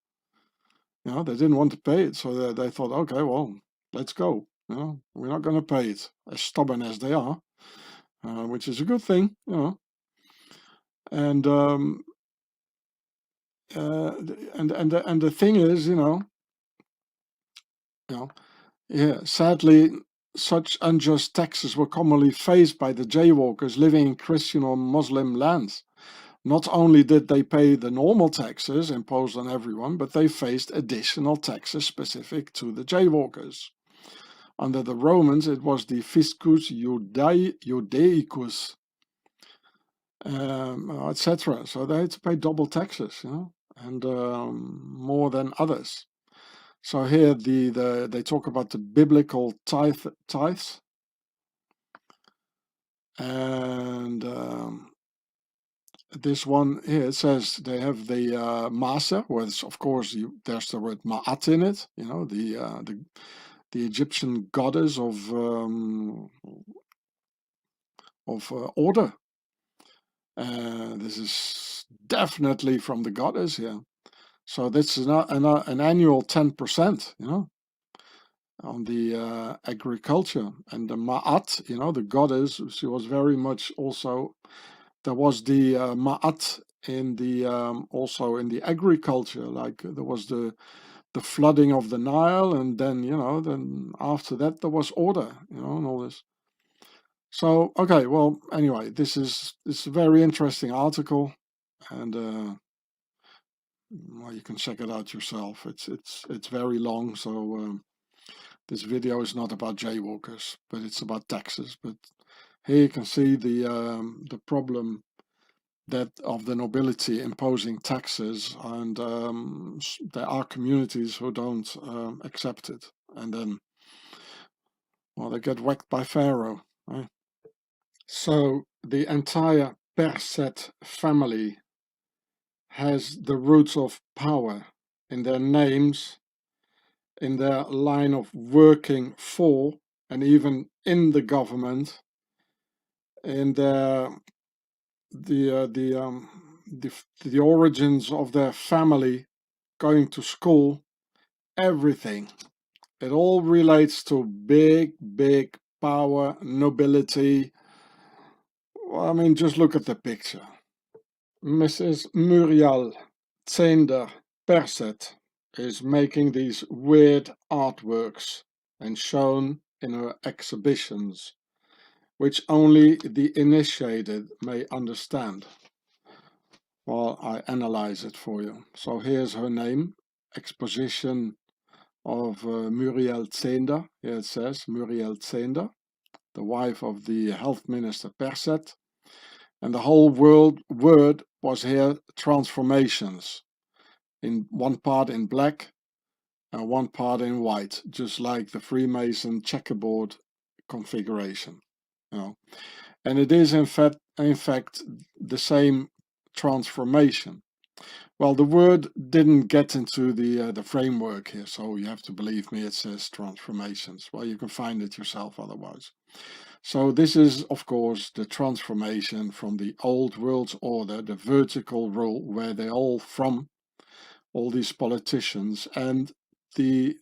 You know, they didn't want to pay it, so they thought, okay, well, let's go. You know, we're not going to pay it, as stubborn as they are, which is a good thing, you know. And the thing is, you know, yeah, sadly, such unjust taxes were commonly faced by the jaywalkers living in Christian or Muslim lands. Not only did they pay the normal taxes imposed on everyone, but they faced additional taxes specific to the jaywalkers. Under the Romans, it was the fiscus judaicus, etc. So they had to pay double taxes, you know, and more than others. So here they talk about the biblical tithes, and this one here, it says they have the maser, where of course there's the word ma'at in it, you know, the Egyptian goddess of order. This is definitely from the goddess here. So this is not an annual 10%, you know, on the agriculture. And the ma'at, you know, the goddess, she was very much also. There was the ma'at in the also in the agriculture, like there was the flooding of the Nile, and then, you know, then after that there was order, you know, and all this. So okay, well, anyway, this is a very interesting article, and well, you can check it out yourself. It's very long, so this video is not about jaywalkers, but it's about taxes. But here you can see the problem that of the nobility imposing taxes, and there are communities who don't accept it, and then, well, they get whacked by Pharaoh, right? So the entire Perset family has the roots of power in their names, in their line of working for, and even in the government, in the origins of their family, going to school, everything. It all relates to big power, nobility. Well, I mean, just look at the picture. Mrs. Muriel Zender Perset is making these weird artworks and shown in her exhibitions, which only the initiated may understand. Well, I analyze it for you. So here's her name, exposition of Muriel Zender. Here it says Muriel Zender, the wife of the health minister Perset. And the whole word was here transformations. In one part in black and one part in white, just like the Freemason checkerboard configuration. You know. And it is in fact the same transformation. Well, the word didn't get into the framework here, so you have to believe me, it says transformations. Well, you can find it yourself otherwise. So this is, of course, the transformation from the old world's order, the vertical rule, where they all from, all these politicians, and the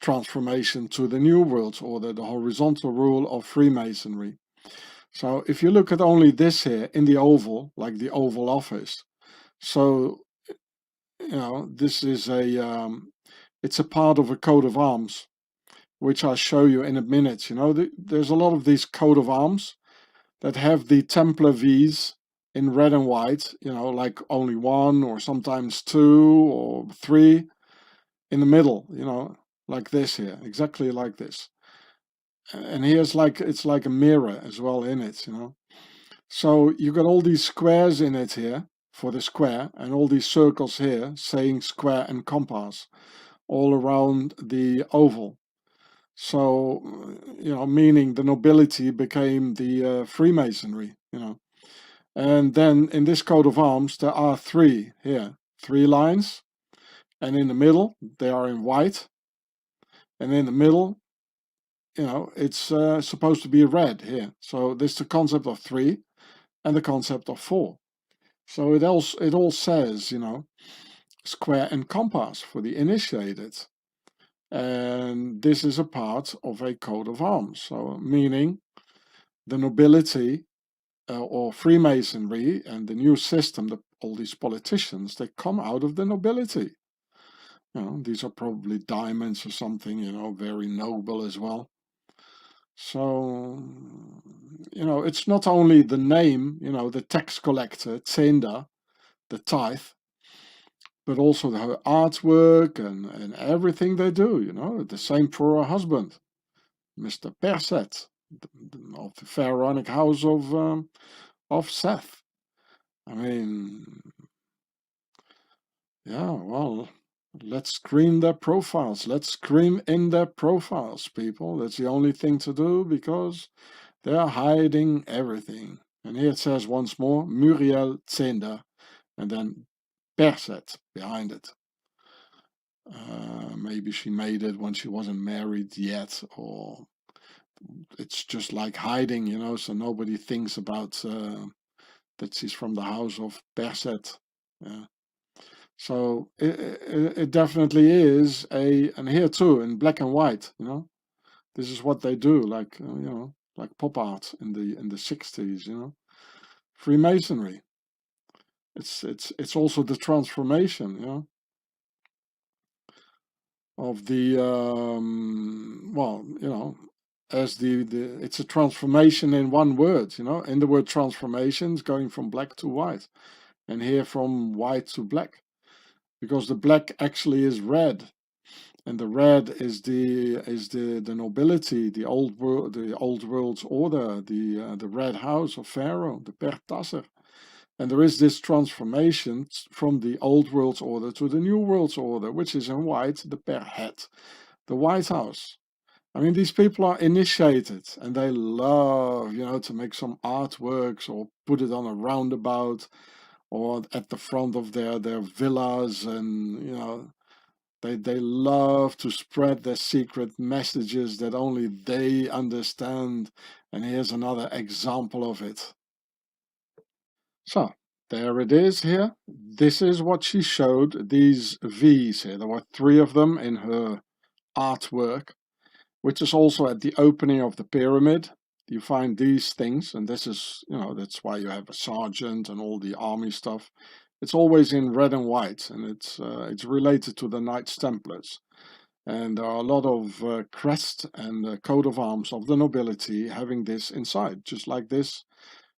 transformation to the new world's order, the horizontal rule of Freemasonry. So if you look at only this here in the oval, like the Oval Office, so this is it's a part of a coat of arms, which I'll show you in a minute. There's a lot of these coat of arms that have the Templar V's in red and white, like only one or sometimes two or three in the middle, like this here, exactly like this. And here's it's like a mirror as well in it, So you got all these squares in it here for the square and all these circles here saying square and compass all around the oval. So, meaning the nobility became the Freemasonry, And then in this coat of arms, there are three lines. And in the middle, they are in white. And in the middle, it's supposed to be red here. So this is the concept of three and the concept of four. So it all says, square and compass for the initiated. And this is a part of a coat of arms. So meaning the nobility or Freemasonry and the new system, all these politicians, they come out of the nobility. These are probably diamonds or something, very noble as well. So, it's not only the name, the tax collector, Zender, the tithe, but also her artwork and everything they do, the same for her husband, Mr. Perset, of the pharaonic house of Seth. I mean, yeah, well, let's screen their profiles. Let's scream in their profiles, people. That's the only thing to do because they're hiding everything. And here it says once more, Muriel Zender, and then Perset behind it. Maybe she made it when she wasn't married yet, or it's just like hiding, so nobody thinks about that she's from the house of Perset. Yeah. So it definitely is and here too in black and white, this is what they do, like like pop art in the 60s, Freemasonry. It's also the transformation, of the well, as it's a transformation in one word, in the word transformations going from black to white, and here from white to black, because the black actually is red, and the red is the nobility, the old world's order, the red house of Pharaoh, the Per Tasser. And there is this transformation from the old world's order to the new world's order, which is in white, the Per Het, the White House. I mean, these people are initiated and they love, to make some artworks or put it on a roundabout or at the front of their villas, and They love to spread their secret messages that only they understand. And here's another example of it. So there it is here. This is what she showed, these V's here. There were 3 of them in her artwork, which is also at the opening of the pyramid. You find these things, and this is, that's why you have a sergeant and all the army stuff. It's always in red and white, and it's related to the Knights Templars. And there are a lot of crest and coat of arms of the nobility having this inside, just like this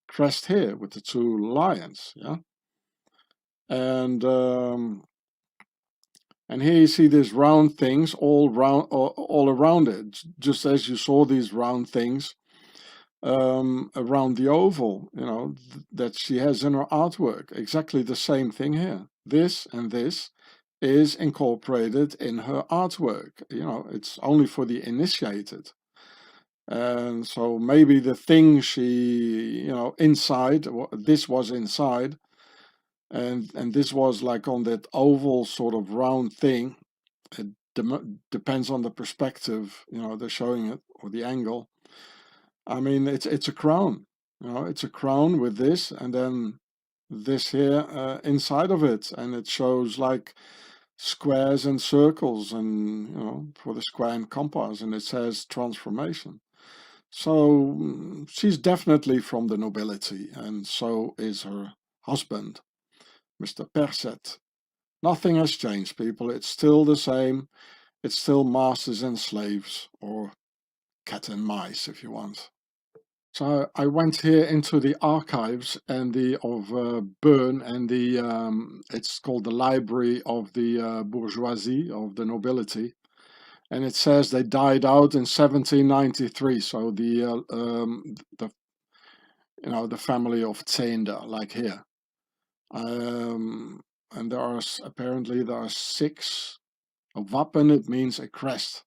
crest here with the 2 lions, yeah. And here you see these round things all around it, just as you saw these round things around the oval, that she has in her artwork. Exactly the same thing here. This and this is incorporated in her artwork. It's only for the initiated. And so maybe the thing she, inside, this was inside, and this was like on that oval sort of round thing. It depends on the perspective, they're showing it, or the angle. I mean, it's a crown, it's a crown with this, and then this here inside of it, and it shows like squares and circles, and for the square and compass, and it says transformation. So she's definitely from the nobility, and so is her husband, Mr. Perset. Nothing has changed, people. It's still the same. It's still masters and slaves, or cat and mice, if you want. So I went here into the archives and of Bern, and it's called the Library of the Bourgeoisie, of the nobility, and it says they died out in 1793. So the family of Zehnder, like here. And apparently there are 6. A wappen, it means a crest.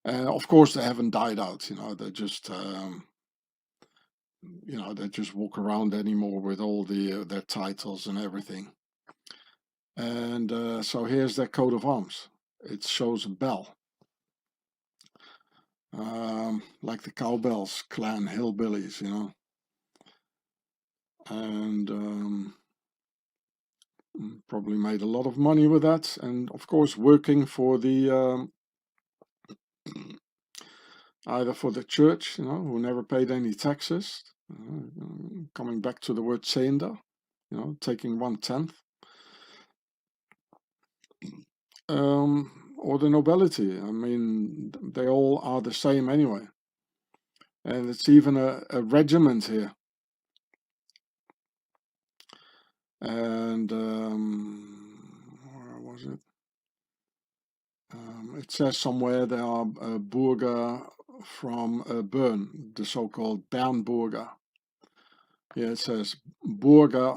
Of course, they haven't died out. They just they just walk around anymore with all their titles and everything. And so here's their coat of arms. It shows a bell, like the cowbells, clan hillbillies, and probably made a lot of money with that, and of course working for the either for the church, who never paid any taxes, coming back to the word Zehnder, taking 1/10, or the nobility. I mean, they all are the same anyway. And it's even a regiment here. And where was it? It says somewhere there are Burger from Bern, the so-called Bernburger. Here it says Burger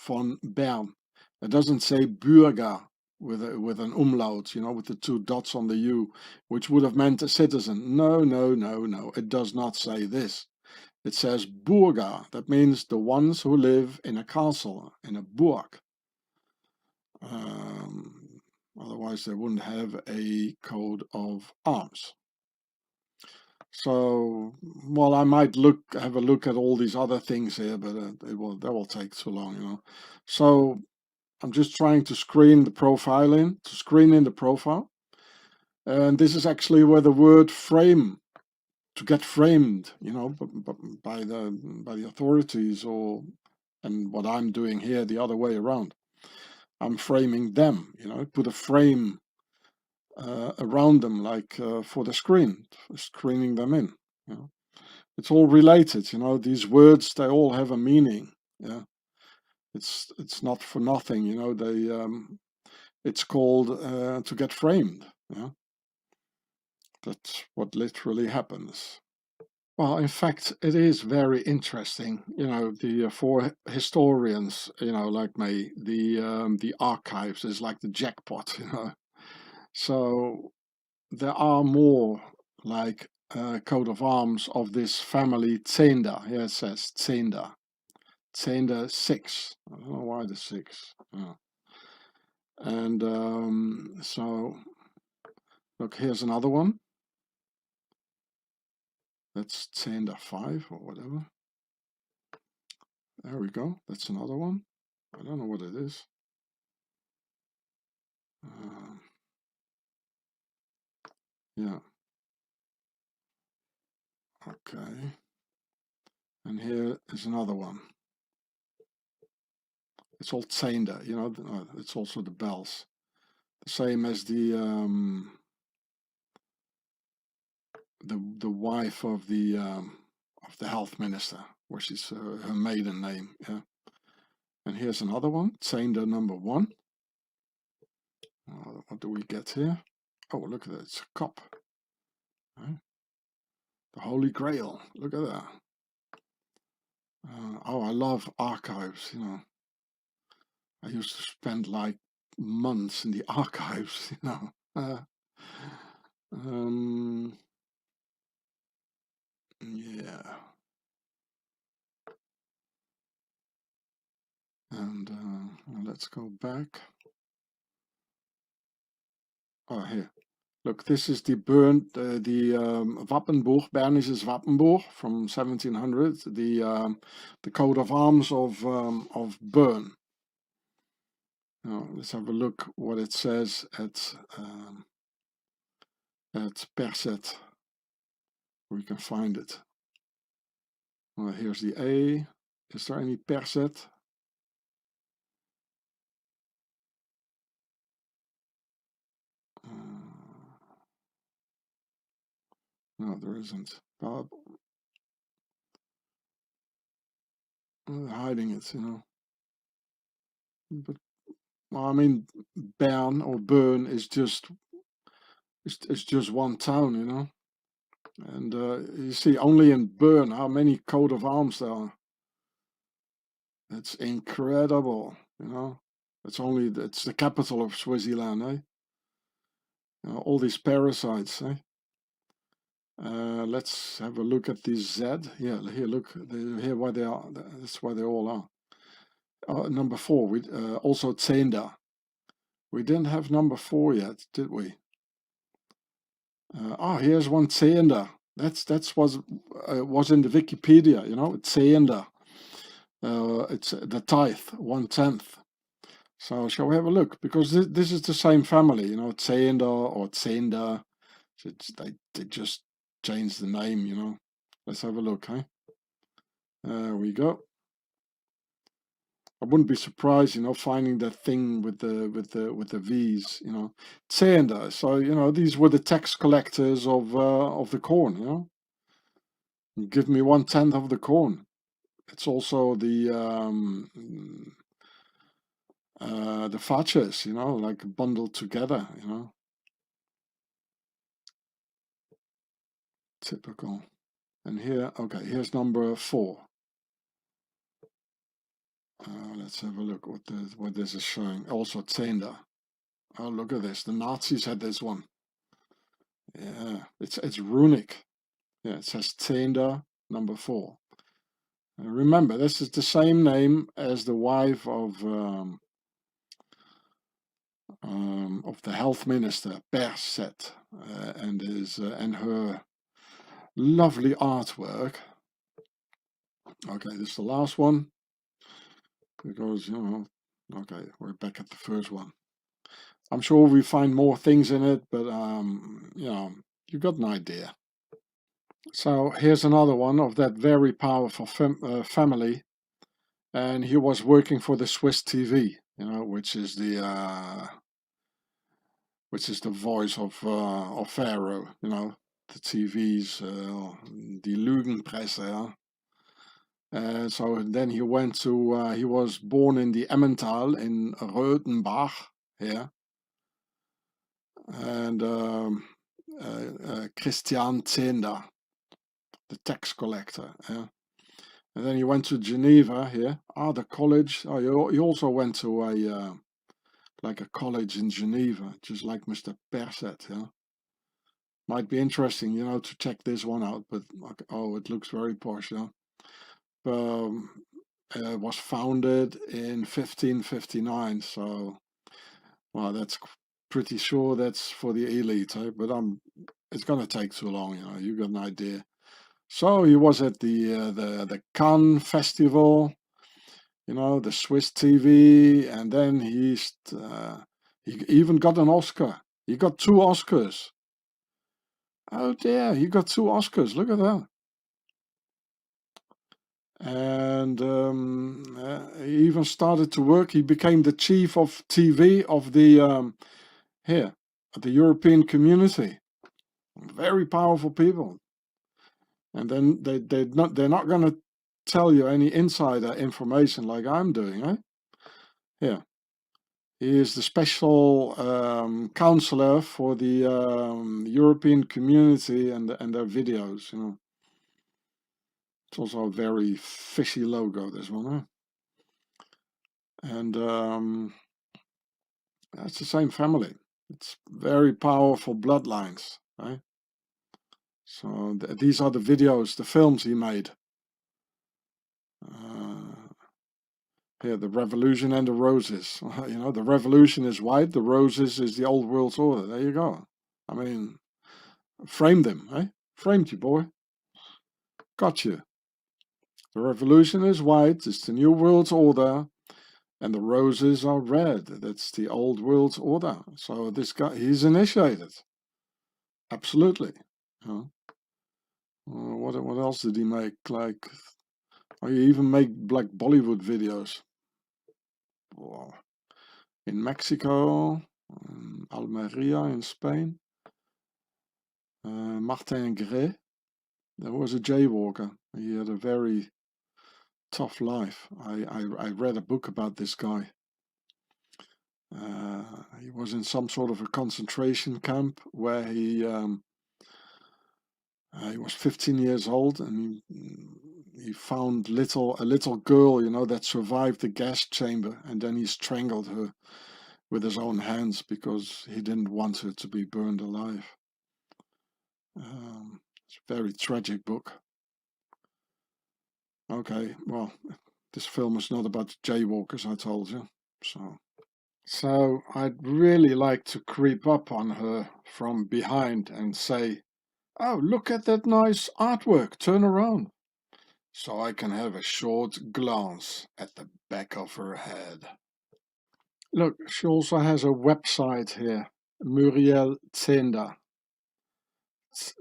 von Bern. It doesn't say Bürger with an umlaut, with the 2 dots on the U, which would have meant a citizen. No, no, no, no. It does not say this. It says Burger. That means the ones who live in a castle, in a burg. Otherwise, they wouldn't have a coat of arms. So, well, I might have a look at all these other things here, but that will take too long, So I'm just trying to screen in the profile. And this is actually where the word frame, to get framed, by the authorities, and what I'm doing here the other way around. I'm framing them, put a frame around them, like for the screening them in. It's all related, these words, they all have a meaning. Yeah, it's not for nothing, it's called to get framed. Yeah, that's what literally happens. Well, in fact, it is very interesting. For historians, like me, the archives is like the jackpot. So there are more like coat of arms of this family Zehnder. Here it says Zehnder 6. I don't know why the 6. And so, look, here's another one. That's Zander 5 or whatever. There we go. That's another one. I don't know what it is. Yeah. Okay. And here is another one. It's all Zander, you know. It's also the bells, the same as the wife of the health minister, which is her maiden name. Yeah. And here's another one, Zander number 1. What do we get here? Oh, look at that! It's a cup. Right? The Holy Grail. Look at that. Oh, I love archives. You know, I used to spend like months in the archives. You know. Yeah. And let's go back. Oh, here. Look, this is the Wappenbuch, Bernisches Wappenbuch from 1700, the coat of arms of Bern. Now, let's have a look what it says at Perset. We can find it. Well, here's the A. Is there any Perset? No, there isn't. Hiding it, you know. But well, I mean, Bern or Bern is just one town, you know. And you see, only in Bern, how many coat of arms there are. It's incredible, you know. It's the capital of Swaziland, eh? You know, all these parasites, eh? Let's have a look at the Z. Yeah, here, look, here why they are. That's why they all are. Number 4, we also Zander. We didn't have number 4 yet, did we? Here's one Zander. That's was in the Wikipedia, you know, Zander. It's the tithe, 1/10. So shall we have a look? Because this is the same family, you know, Zander or Zander. They just changed the name, you know. Let's have a look, eh? There we go. I wouldn't be surprised, you know, finding that thing with the V's, you know. Zander. So, you know, these were the tax collectors of the corn, you know. Give me 1/10 of the corn. It's also the fachas, you know, like bundled together, you know. Typical. And here, okay, here's number 4. Let's have a look what this is showing. Also Zander. Oh, look at this. The Nazis had this one. Yeah, it's runic. Yeah, it says Zander number 4. Remember, this is the same name as the wife of the health minister, Perset, and her lovely artwork. Okay, this is the last one because, you know, okay, we're back at the first one. I'm sure we find more things in it, but you know, you got an idea. So here's another one of that very powerful family, and he was working for the Swiss TV, you know, which is the voice of Pharaoh, you know, the TV's the Lügenpresse. Yeah? So then he went to he was born in the Emmental in Röthenbach here, and Christian Zehnder, the tax collector. Yeah? And then he went to Geneva here. The college. Oh, he also went to a like a college in Geneva, just like Mr. Perset. Yeah, might be interesting, you know, to check this one out. But oh, it looks very posh. Yeah, was founded in 1559. So Well, that's pretty sure that's for the elite, eh? But it's gonna take too long, you know. You got an idea. So he was at the Cannes Festival, you know, the Swiss TV, and then he even got an Oscar. He got 2 Oscars. Oh dear, he got 2 Oscars. Look at that. And he even started to work. He became the chief of TV of the European Community. Very powerful people. And then they're not going to tell you any insider information like I'm doing, eh? Yeah. He is the special counselor for the European Community and their videos, you know. It's also a very fishy logo, this one, huh? And it's the same family. It's very powerful bloodlines, right? So these are the videos, the films he made. Here, the revolution and the roses. You know, the revolution is white, the roses is the old world's order. There you go. I mean, framed him, eh? Framed you, boy. Got you. The revolution is white, it's the new world's order, and the roses are red. That's the old world's order. So this guy, he's initiated. Absolutely. You know? What else did he make? Like, oh, he even make like Bollywood videos. Wow. In Mexico, Almeria in Spain. Martin Gray, there was a jaywalker. He had a very tough life. I read a book about this guy. He was in some sort of a concentration camp where he was 15 years old, and he found a little girl, you know, that survived the gas chamber, and then he strangled her with his own hands because he didn't want her to be burned alive. It's a very tragic book. Okay, well, this film is not about jaywalkers, I told you. So I'd really like to creep up on her from behind and say, "Oh, look at that nice artwork, turn around." So I can have a short glance at the back of her head. Look, she also has a website here, Muriel Zenda.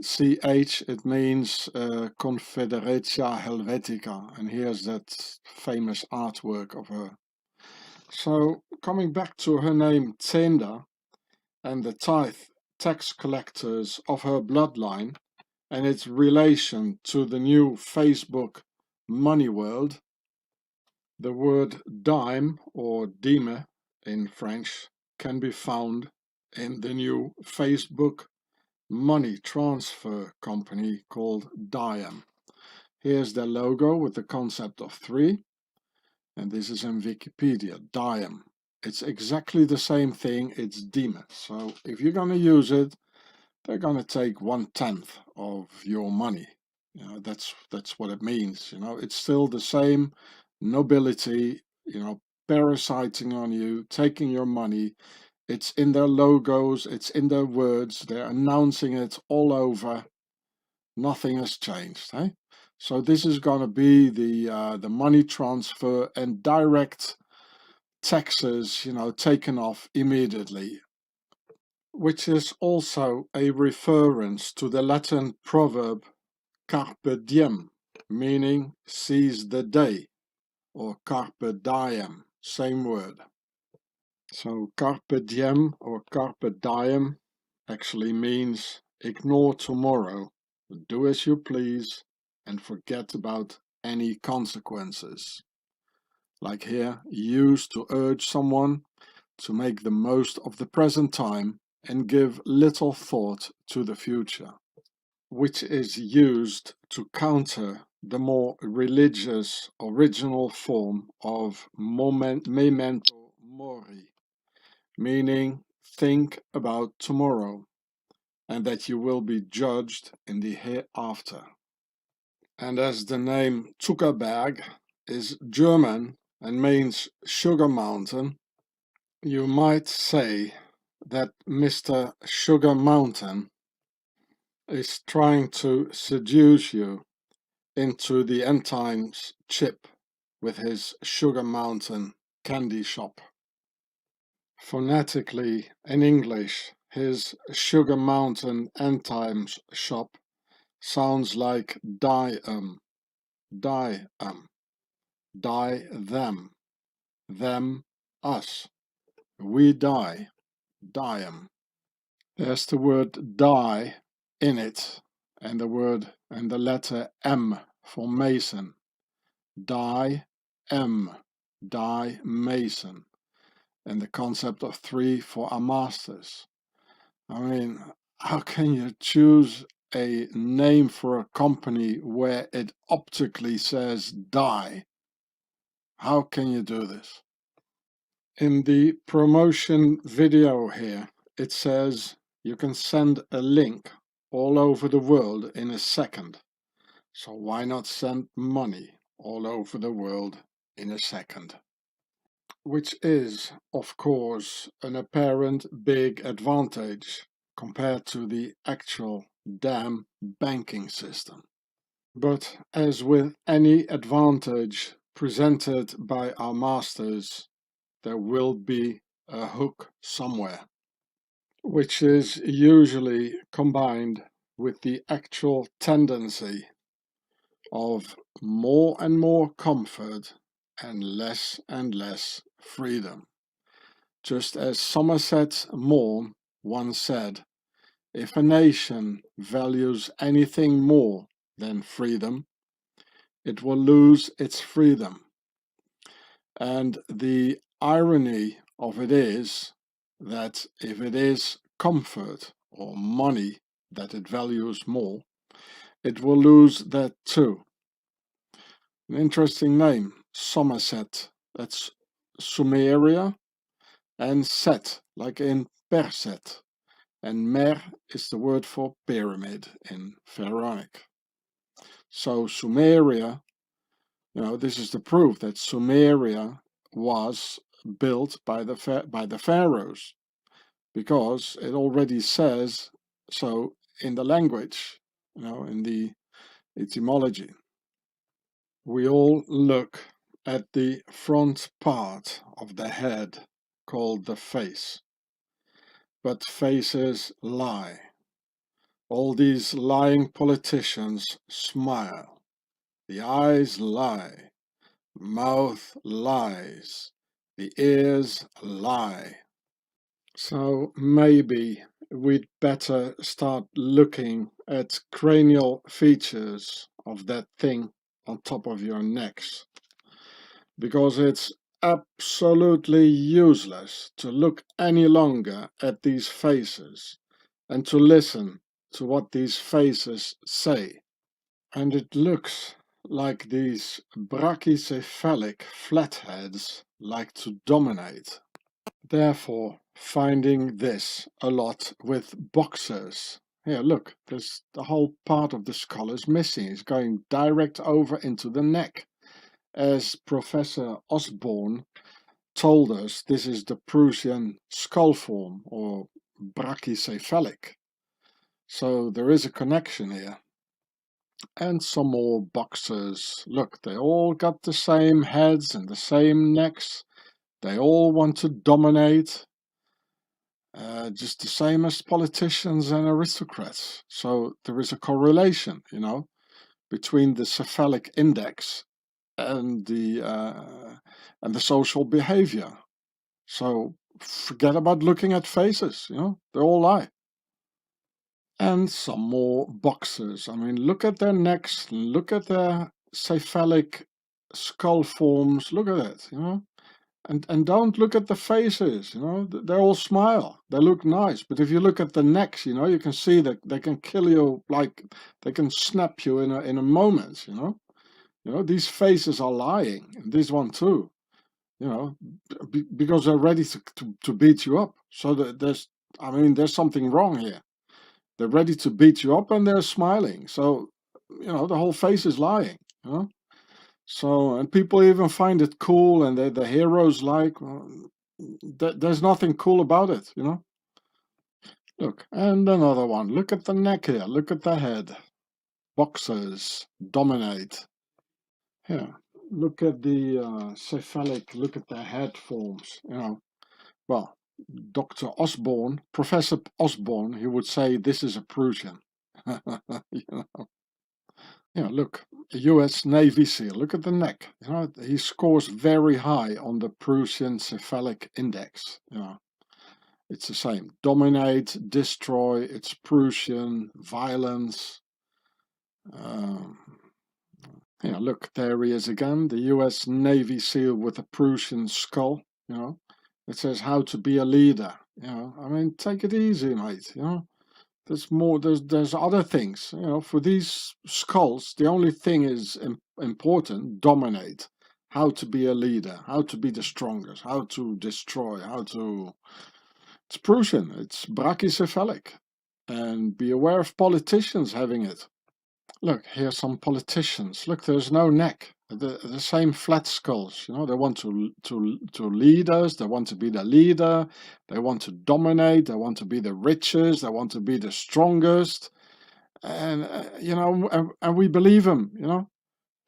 CH, it means Confederatia Helvetica, and here's that famous artwork of her. So, coming back to her name Zenda and the tax collectors of her bloodline and its relation to the new Facebook money world, the word dime or dime in French can be found in the new Facebook money transfer company called Dime. Here's their logo with the concept of 3, and this is in Wikipedia, Dime. It's exactly the same thing, it's dime. So if you're going to use it, they're going to take 1/10 of your money. You know, that's what it means. You know, it's still the same nobility, you know, parasiting on you, taking your money. It's in their logos, it's in their words, they're announcing it all over. Nothing has changed, eh? So this is going to be the money transfer and direct taxes, you know, taken off immediately, which is also a reference to the Latin proverb carpe diem, meaning seize the day, or carpe diem, same word. So carpe diem or carpe diem actually means ignore tomorrow, do as you please, and forget about any consequences. Like here, used to urge someone to make the most of the present time and give little thought to the future, which is used to counter the more religious original form of memento mori, meaning think about tomorrow and that you will be judged in the hereafter. And as the name Zuckerberg is German and means sugar mountain, You might say that Mr. Sugar Mountain is trying to seduce you into the end times chip with his Sugar Mountain candy shop. Phonetically, in English, his Sugar Mountain end times shop sounds like die die them, us. We die, die. There's the word die in it, and the letter M for Mason. Die Mason, and the concept of three for our masters. I mean, how can you choose a name for a company where it optically says die? How can you do this? In the promotion video here, it says you can send a link all over the world in a second. So why not send money all over the world in a second? Which is, of course, an apparent big advantage compared to the actual damn banking system. But as with any advantage presented by our masters, there will be a hook somewhere, which is usually combined with the actual tendency of more and more comfort and less freedom. Just as Somerset Maugham once said, if a nation values anything more than freedom, it will lose its freedom. And the irony of it is that if it is comfort or money that it values more, it will lose that too. An interesting name, Somerset. That's Sumeria, and set, like in perset. And mer is the word for pyramid in Pharaonic. So Sumeria, this is the proof that Sumeria was built by the pharaohs, because it already says so in the language, in the etymology. We all look at the front part of the head called the face, but faces lie. All these lying politicians smile. The eyes lie. Mouth lies. The ears lie. So maybe we'd better start looking at cranial features of that thing on top of your necks, because it's absolutely useless to look any longer at these faces and to listen to what these faces say. And it looks like these brachycephalic flatheads like to dominate. Therefore, finding this a lot with boxers. Here, look, there's the whole part of the skull is missing. It's going direct over into the neck. As Professor Osborne told us, this is the Prussian skull form, or brachycephalic. So there is a connection here. And some more boxers. Look, they all got the same heads and the same necks. They all want to dominate, just the same as politicians and aristocrats. So there is a correlation, between the cephalic index and the social behavior. So forget about looking at faces, they all lie. And some more boxers. I mean, look at their necks, look at their cephalic skull forms, look at it, and don't look at the faces, they all smile, they look nice. But if you look at the necks, you can see that they can kill you, like they can snap you in a moment, these faces are lying, and this one too, because they're ready to beat you up. So there's something wrong here. They're ready to beat you up and they're smiling. So, the whole face is lying, So, and people even find it cool, and the heroes like, well, there's nothing cool about it, you know. Look, and another one. Look at the neck here. Look at the head. Boxers dominate. Here, look at the cephalic. Look at the head forms. You know, well, Dr. Osborne, Professor Osborne, he would say this is a Prussian. You know, yeah, look, the US Navy SEAL, look at the neck. You know, he scores very high on the Prussian cephalic index. You know, it's the same. Dominate, destroy, it's Prussian, violence. Um, yeah, look, there he is again, the US Navy SEAL with a Prussian skull, you know. It says how to be a leader, you know. I mean, take it easy, mate, you know. There's more, there's other things, you know. For these skulls, the only thing is important, dominate. How to be a leader, how to be the strongest, how to destroy, how to... It's Prussian, it's brachycephalic. And be aware of politicians having it. Look, here's some politicians. Look, there's no neck. The same flat skulls. You know, they want to lead us. They want to be the leader. They want to dominate. They want to be the richest. They want to be the strongest. And you know, and we believe them. You know,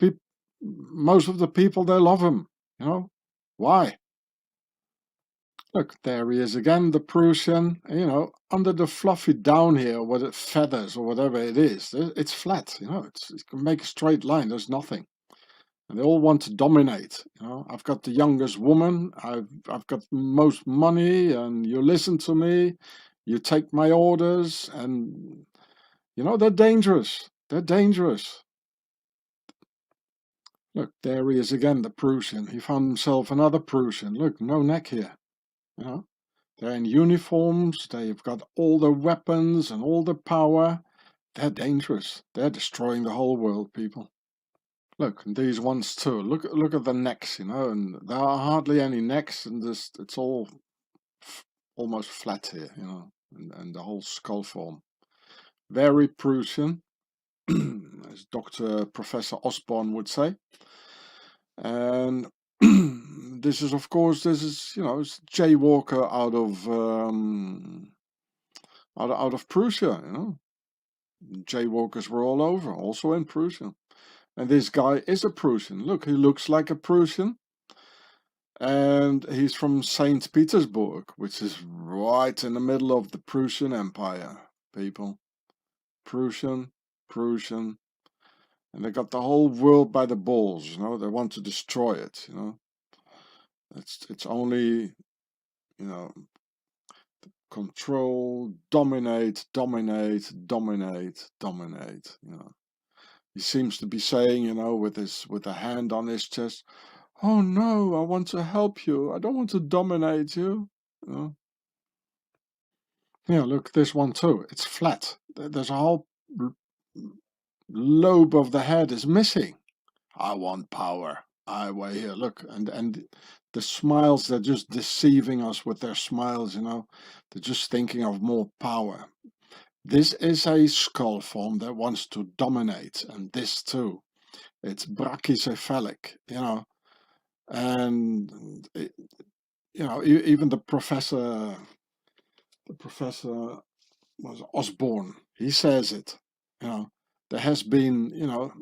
Peop most of the people, they love him. You know, why? Look, there he is again, the Prussian. You know, under the fluffy down here, what it feathers or whatever it is, it's flat. You know, it can make a straight line. There's nothing, and they all want to dominate. You know, I've got the youngest woman. I've got most money, and you listen to me. You take my orders, and you know they're dangerous. They're dangerous. Look, there he is again, the Prussian. He found himself another Prussian. Look, no neck here. You know. They're in uniforms, they've got all the weapons and all the power. They're dangerous. They're destroying the whole world, people. Look, and these ones too. Look at the necks, you know, and there are hardly any necks, and this it's all almost flat here, you know, and the whole skull form. Very Prussian, as Dr. Professor Osborne would say. And this is, of course, you know, it's Jaywalker out of Prussia, you know. Jaywalkers were all over, also in Prussia. And this guy is a Prussian. Look, he looks like a Prussian. And he's from St. Petersburg, which is right in the middle of the Prussian Empire, people. Prussian, Prussian. And they got the whole world by the balls, you know. They want to destroy it, you know. It's only, you know, control, dominate, dominate, dominate, dominate, you know. He seems to be saying, you know, with a hand on his chest, "Oh no, I want to help you. I don't want to dominate you." You know? Yeah, look, this one too. It's flat. There's a whole lobe of the head is missing. I want power. I way here. Look, and the smiles, they're just deceiving us with their smiles, you know. They're just thinking of more power. This is a skull form that wants to dominate, and this too. It's brachycephalic, you know, and you know, even the professor was Osborne. He says it, you know. There has been, you know,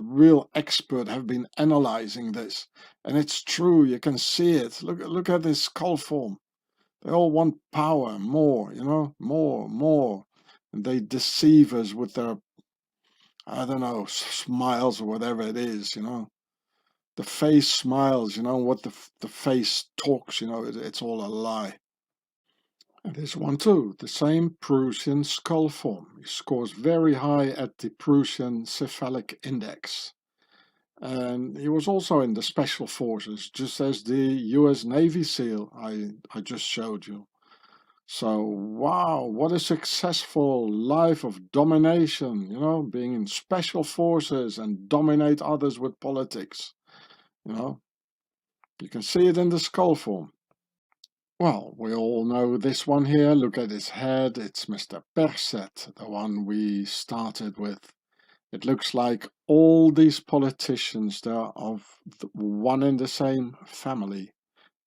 real expert have been analyzing this, and it's true. You can see it. Look at this skull form. They all want power, more, you know, more, more, and they deceive us with their, I don't know, smiles or whatever it is, you know. The face smiles, you know, what the face talks, you know, it's all a lie. And this one too, the same Prussian skull form. He scores very high at the Prussian cephalic index. And he was also in the special forces, just as the US Navy SEAL I just showed you. So, wow, what a successful life of domination, you know, being in special forces and dominate others with politics, you know. You can see it in the skull form. Well, we all know this one here. Look at his head. It's Mr. Perset, the one we started with. It looks like all these politicians, they're of one and the same family.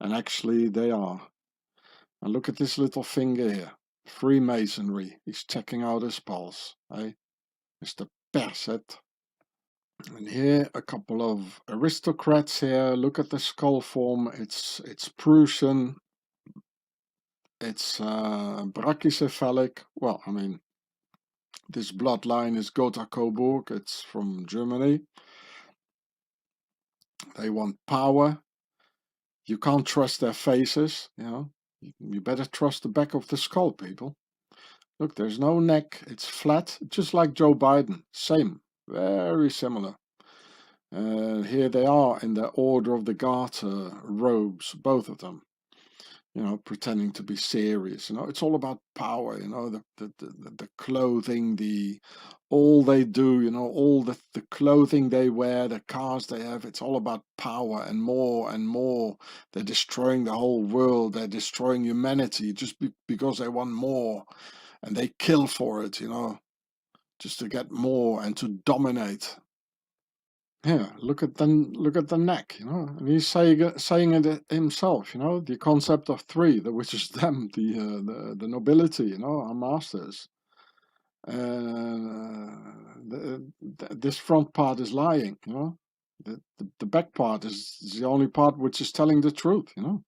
And actually they are. And look at this little finger here. Freemasonry. He's checking out his pulse. Eh? Mr. Perset. And here a couple of aristocrats here. Look at the skull form. It's Prussian. It's brachycephalic. Well, I mean, this bloodline is Gotha Coburg. It's from Germany. They want power. You can't trust their faces, you know. You better trust the back of the skull, people. Look, there's no neck. It's flat, just like Joe Biden. Same, very similar. Here they are in the Order of the Garter robes, both of them. You know, pretending to be serious. You know, it's all about power. You know, the clothing, all they do. You know, all the clothing they wear, the cars they have. It's all about power and more and more. They're destroying the whole world. They're destroying humanity just because they want more, and they kill for it. You know, just to get more and to dominate. Yeah, look at the neck, you know, and he's saying it himself, you know, the concept of three, which is them, the nobility, you know, our masters. This front part is lying, you know. The back part is the only part which is telling the truth, you know.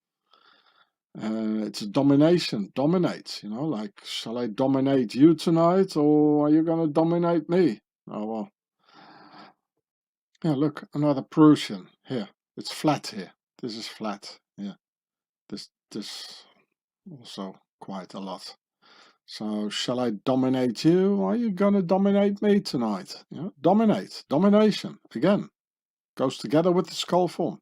It's domination, dominates, you know, like, shall I dominate you tonight, or are you gonna dominate me? Oh well. Yeah, look, another Prussian here. It's flat here. This is flat. Yeah, this also quite a lot. So, shall I dominate you? Or are you gonna dominate me tonight? You know, dominate, domination again goes together with the skull form.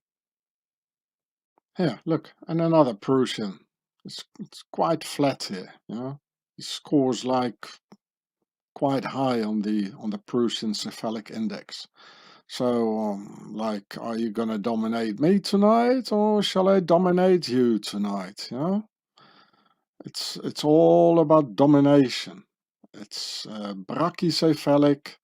Here, look, and another Prussian. It's quite flat here. You know, he scores like quite high on the Prussian cephalic index. So, like, are you gonna dominate me tonight, or shall I dominate you tonight? You know, it's all about domination. It's brachycephalic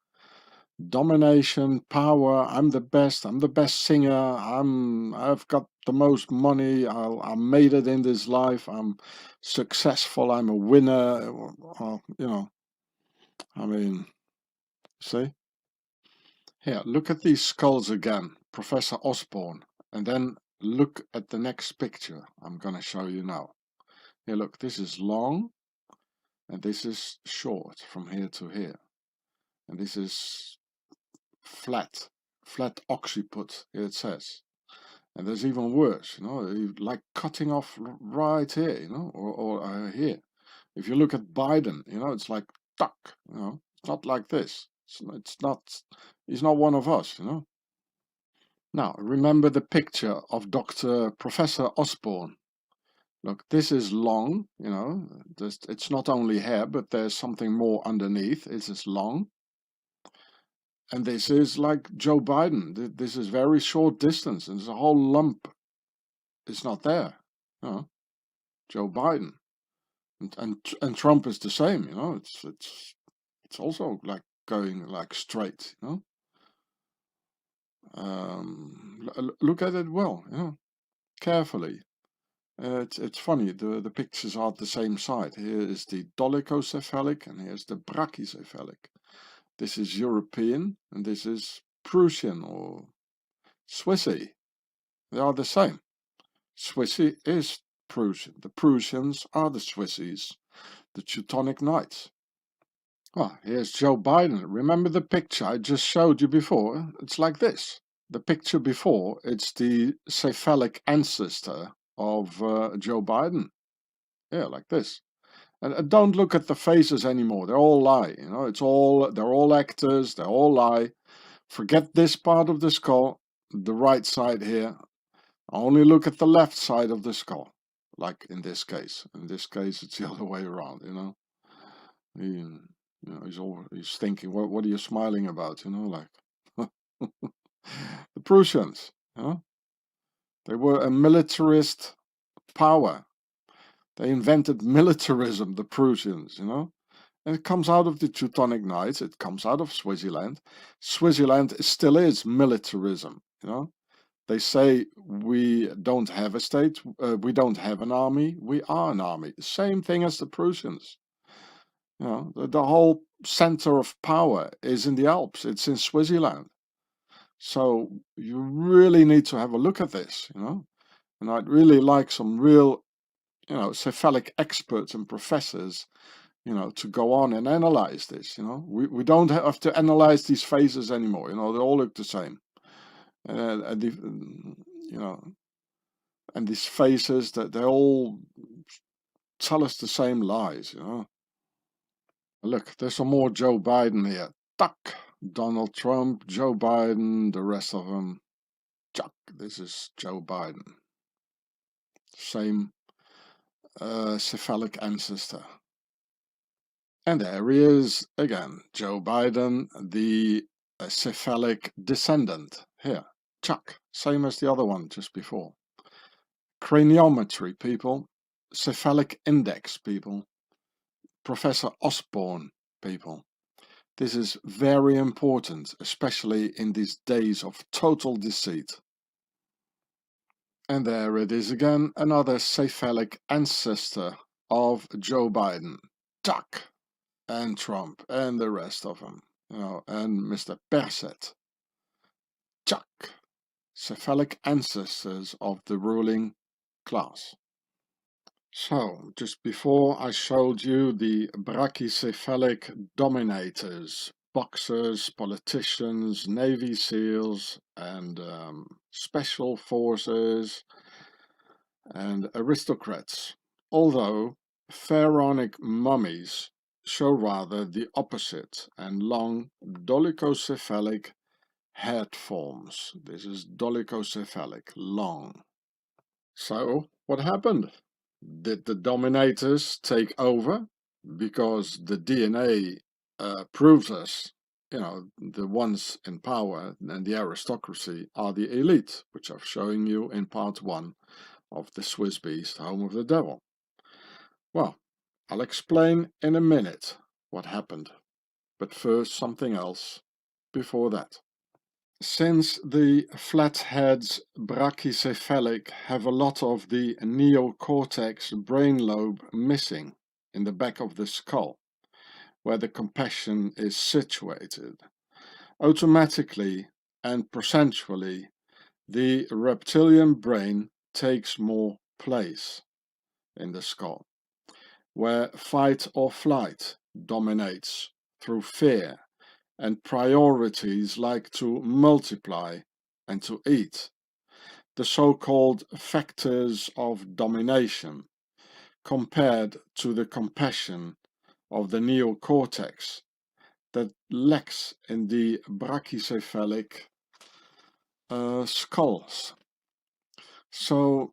domination, power. I'm the best. I'm the best singer. I've got the most money. I made it in this life. I'm successful. I'm a winner. You know, I mean, see. Here, look at these skulls again, Professor Osborne, and then look at the next picture I'm going to show you now. Here, look, this is long, and this is short from here to here. And this is flat, flat occiput, here it says. And there's even worse, you know, like cutting off right here, you know, or here. If you look at Biden, you know, it's like tuck, you know, it's not like this. It's not, he's not one of us, you know. Now, remember the picture of Professor Osborne. Look, this is long, you know, it's not only hair, but there's something more underneath. It is long. And this is like Joe Biden. This is very short distance, and there's a whole lump. It's not there. You know, Joe Biden. And Trump is the same, you know, it's also like going like straight, you know. Look at it well, you know, carefully. It's funny, the pictures are the same side. Here is the dolichocephalic and here's the brachycephalic. This is European and this is Prussian or Swissy. They are the same. Swissy is Prussian. The Prussians are the Swissies, the Teutonic Knights. Well, here's Joe Biden. Remember the picture I just showed you before? It's like this. The picture before, it's the cephalic ancestor of Joe Biden. Yeah, like this. And don't look at the faces anymore. They're all lie. You know, they're all actors. They're all lie. Forget this part of the skull, the right side here. Only look at the left side of the skull. Like in this case. In this case, it's the other way around. You know, he's thinking, what are you smiling about? You know, like the Prussians. You know, they were a militarist power. They invented militarism, the Prussians, you know. And it comes out of the Teutonic Knights. It comes out of Swaziland. Swaziland still is militarism, you know. They say we don't have a state, we don't have an army, we are an army. Same thing as the Prussians. You know, the whole center of power is in the Alps, it's in Switzerland. So you really need to have a look at this, you know. And I'd really like some real, you know, cephalic experts and professors, you know, to go on and analyze this, you know. We don't have to analyze these phases anymore, you know, they all look the same. You know, and these faces that they all tell us the same lies, you know. Look, there's some more Joe Biden here. Tuck, Donald Trump, Joe Biden, the rest of them. Chuck, this is Joe Biden. Same cephalic ancestor. And there he is again, Joe Biden, the cephalic descendant. Here, Chuck, same as the other one just before. Craniometry, people. Cephalic index, people. Professor Osborne, people. This is very important, especially in these days of total deceit. And there it is again, another cephalic ancestor of Joe Biden, Tuck, and Trump, and the rest of them, you know, and Mr. Perset. Chuck, cephalic ancestors of the ruling class. So, just before I showed you the brachycephalic dominators, boxers, politicians, Navy SEALs, and special forces, and aristocrats, although pharaonic mummies show rather the opposite and long dolichocephalic head forms. This is dolichocephalic, long. So, what happened? Did the dominators take over? Because the DNA proves us, you know, the ones in power and the aristocracy are the elite, which I've shown you in part 1 of the Swiss Beast, Home of the Devil. Well, I'll explain in a minute what happened, but first something else before that. Since the flatheads brachycephalic have a lot of the neocortex brain lobe missing in the back of the skull, where the compassion is situated, automatically and procentually the reptilian brain takes more place in the skull, where fight or flight dominates through fear and priorities like to multiply and to eat, the so-called factors of domination, compared to the compassion of the neocortex that lacks in the brachycephalic skulls. So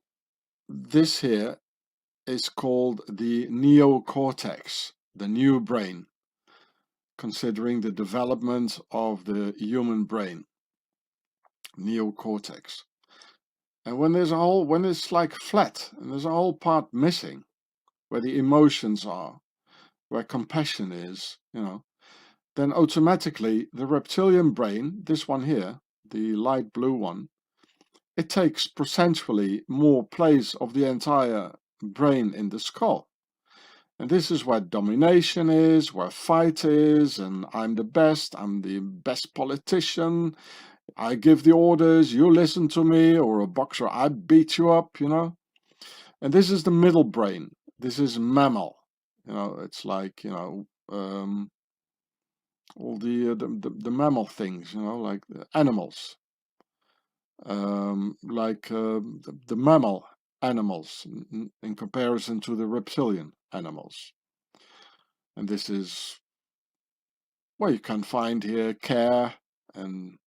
this here is called the neocortex, the new brain, considering the development of the human brain, neocortex. And when it's like flat and there's a whole part missing, where the emotions are, where compassion is, you know, then automatically the reptilian brain, this one here, the light blue one, it takes procentually more place of the entire brain in the skull. And this is where domination is, where fight is, and I'm the best politician, I give the orders, you listen to me, or a boxer, I beat you up, you know. And this is the middle brain. This is mammal. You know, it's like, you know, all the mammal things, you know, like the animals. The mammal animals in comparison to the reptilian animals. And this is where you can find here care and,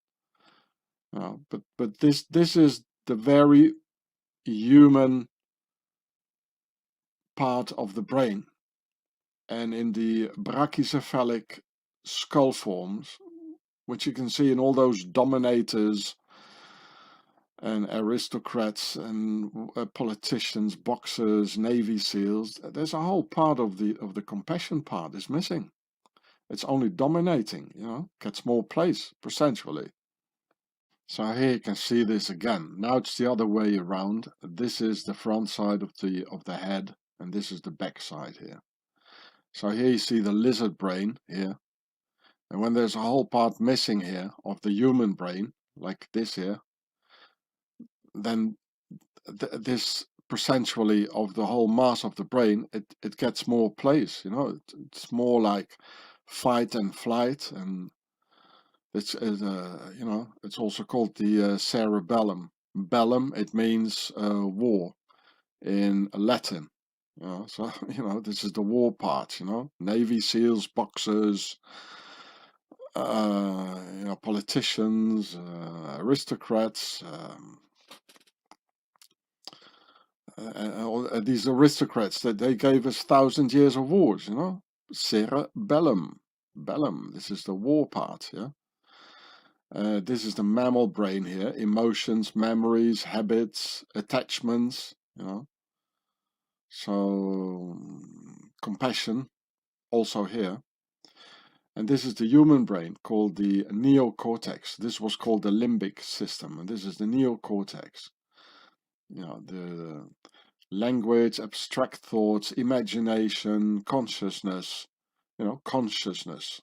you know, but this is the very human part of the brain. And in the brachycephalic skull forms, which you can see in all those dominators and aristocrats and politicians, boxers, Navy SEALs, there's a whole part of the compassion part is missing. It's only dominating, you know, gets more place percentually. So here you can see this again. Now it's the other way around. This is the front side of the head, and this is the back side here. So here you see the lizard brain here. And when there's a whole part missing here of the human brain, like this here, then this percentually of the whole mass of the brain, it gets more place, you know. It's more like fight and flight, and it's you know, it's also called the cerebellum. Bellum, it means war in Latin. You know, so you know, this is the war part. You know, Navy SEALs, boxers, you know, politicians, aristocrats. These aristocrats that they gave us 1,000 years of wars, you know. Cerebellum, bellum. This is the war part, yeah. This is the mammal brain here: emotions, memories, habits, attachments, you know. So compassion, also here. And this is the human brain, called the neocortex. This was called the limbic system, and this is the neocortex. You know, the language, abstract thoughts, imagination, consciousness, you know, consciousness.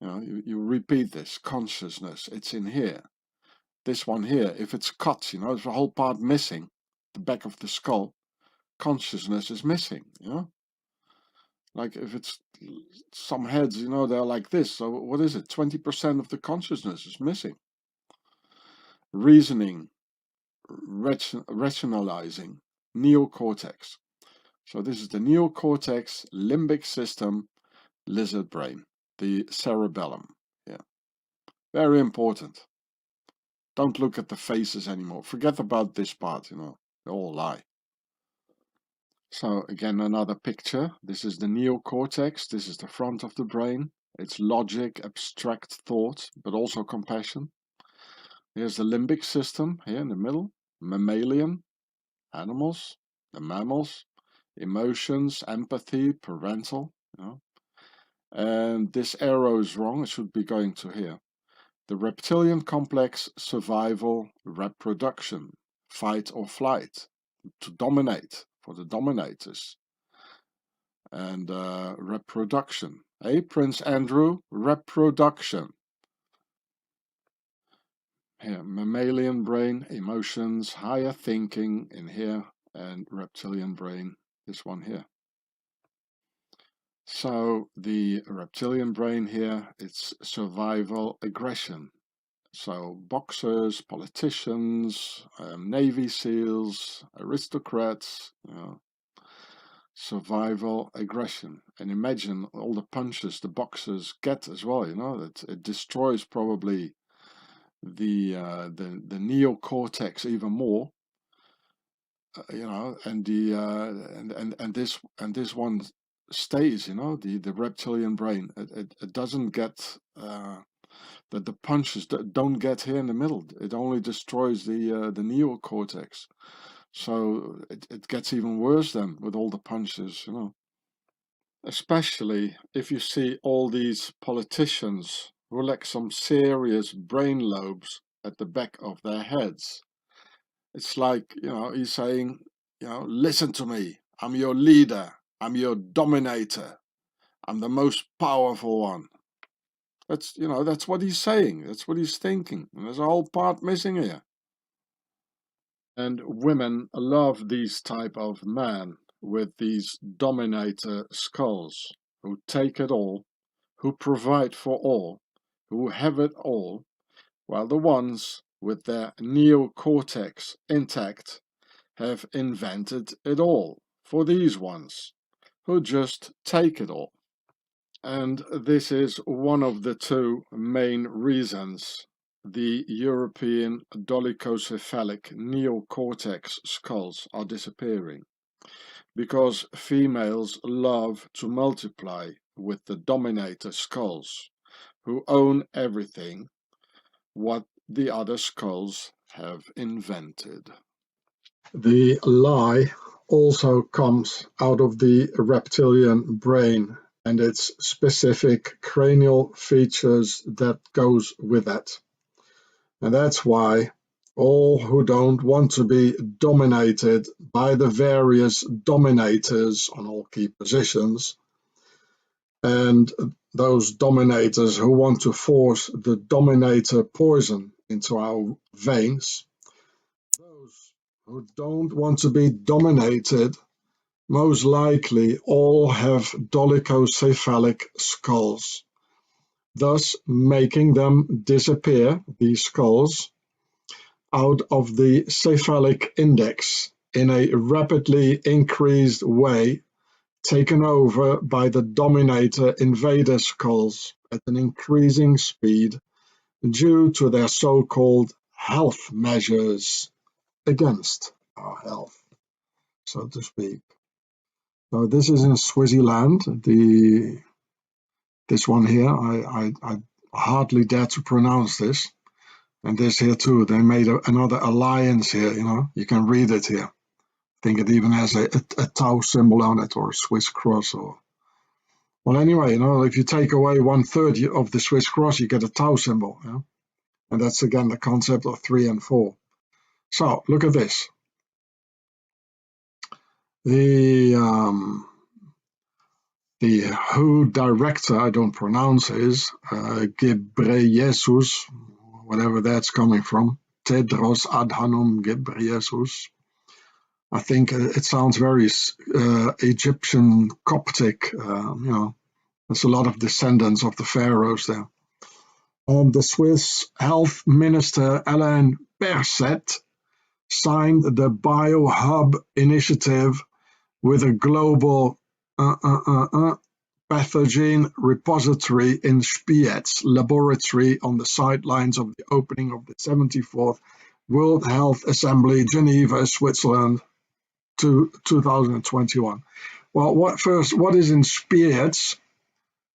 You know, you repeat this, consciousness, it's in here. This one here, if it's cut, you know, there's a whole part missing, the back of the skull, consciousness is missing, you know. Like if it's some heads, you know, they're like this, so what is it? 20% of the consciousness is missing. Reasoning, rationalizing, neocortex. So this is the neocortex, limbic system, lizard brain, the cerebellum. Yeah, very important. Don't look at the faces anymore. Forget about this part, you know, they all lie. So again, another picture. This is the neocortex. This is the front of the brain. It's logic, abstract thought, but also compassion. Here's the limbic system here in the middle. Mammalian, animals, the mammals, emotions, empathy, parental, you know. And this arrow is wrong. It should be going to here. The reptilian complex, survival, reproduction, fight or flight, to dominate, for the dominators. And reproduction. Hey, Prince Andrew, reproduction. Here, mammalian brain, emotions, higher thinking in here, and reptilian brain, this one here. So the reptilian brain here, it's survival, aggression. So boxers, politicians, Navy SEALs, aristocrats, you know, survival, aggression. And imagine all the punches the boxers get as well, you know, it destroys probably the neocortex even more, you know, and the and this one stays, you know, the reptilian brain. It doesn't get the punches don't get here in the middle. It only destroys the neocortex. So it gets even worse then with all the punches, you know. Especially if you see all these politicians who lack some serious brain lobes at the back of their heads. It's like, you know, he's saying, you know, listen to me. I'm your leader. I'm your dominator. I'm the most powerful one. That's, you know, that's what he's saying. That's what he's thinking. And there's a whole part missing here. And women love these type of men with these dominator skulls who take it all, who provide for all, who have it all, while the ones with their neocortex intact have invented it all for these ones, who just take it all. And this is one of the two main reasons the European dolichocephalic neocortex skulls are disappearing. Because females love to multiply with the dominator skulls, who own everything what the other skulls have invented. The lie also comes out of the reptilian brain and its specific cranial features that goes with it. And that's why all who don't want to be dominated by the various dominators on all key positions, and those dominators who want to force the dominator poison into our veins, those who don't want to be dominated most likely all have dolichocephalic skulls, thus making them disappear, these skulls, out of the cephalic index in a rapidly increased way, taken over by the dominator invader skulls at an increasing speed due to their so-called health measures against our health, so to speak. So this is in Swaziland. This one here, I hardly dare to pronounce this. And this here too, they made another alliance here, you know, you can read it here. I think it even has a tau symbol on it, or a Swiss cross. Or well, anyway, you know, if you take away 1/3 of the Swiss cross, you get a tau symbol. Yeah? And that's again the concept of 3 and 4. So look at this. The WHO director, I don't pronounce his, Ghebreyesus, whatever that's coming from, Tedros Adhanom Ghebreyesus. I think it sounds very Egyptian Coptic, you know, there's a lot of descendants of the pharaohs there. The Swiss health minister Alain Berset signed the BioHub initiative with a global pathogen repository in Spiez laboratory on the sidelines of the opening of the 74th World Health Assembly, Geneva, Switzerland, 2021. Well, what is in Spiez?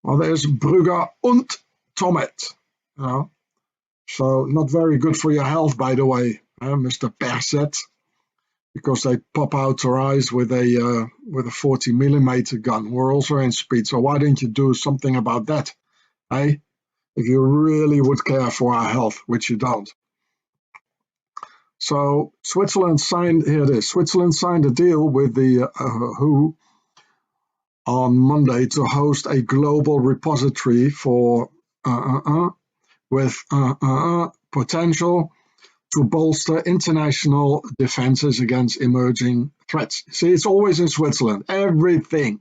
Well, there's Brugger und Tomet, you know? So not very good for your health, by the way, Mr. Berset, because they pop out your eyes with a 40mm gun. We're also in speed, so why don't you do something about that, eh? If you really would care for our health, which you don't. So Switzerland signed, here it is, Switzerland signed a deal with the WHO on Monday to host a global repository for with potential to bolster international defenses against emerging threats. See, it's always in Switzerland, everything.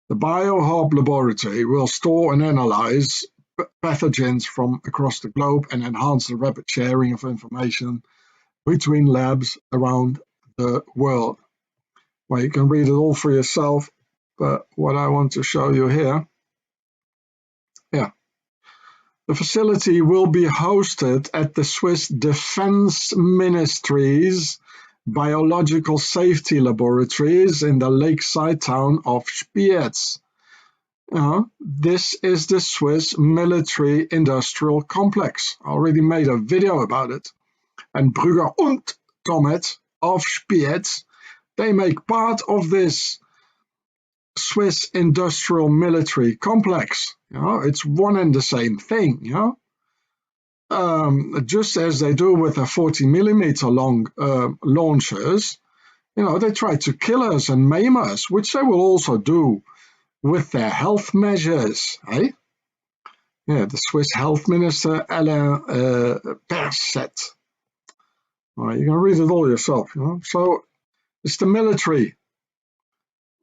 The BioHub laboratory will store and analyze pathogens from across the globe and enhance the rapid sharing of information between labs around the world. Well, you can read it all for yourself, but what I want to show you here, yeah. The facility will be hosted at the Swiss Defense Ministry's Biological Safety Laboratories in the lakeside town of Spiez. This is the Swiss Military Industrial Complex. I already made a video about it. And Brugger und Tomet of Spiez, they make part of this Swiss industrial military complex. It's one and the same thing. Just as they do with the 40mm long launchers, they try to kill us and maim us, which they will also do with their health measures. Yeah, the Swiss health minister Alain Berset. You can read it all yourself. So it's the military.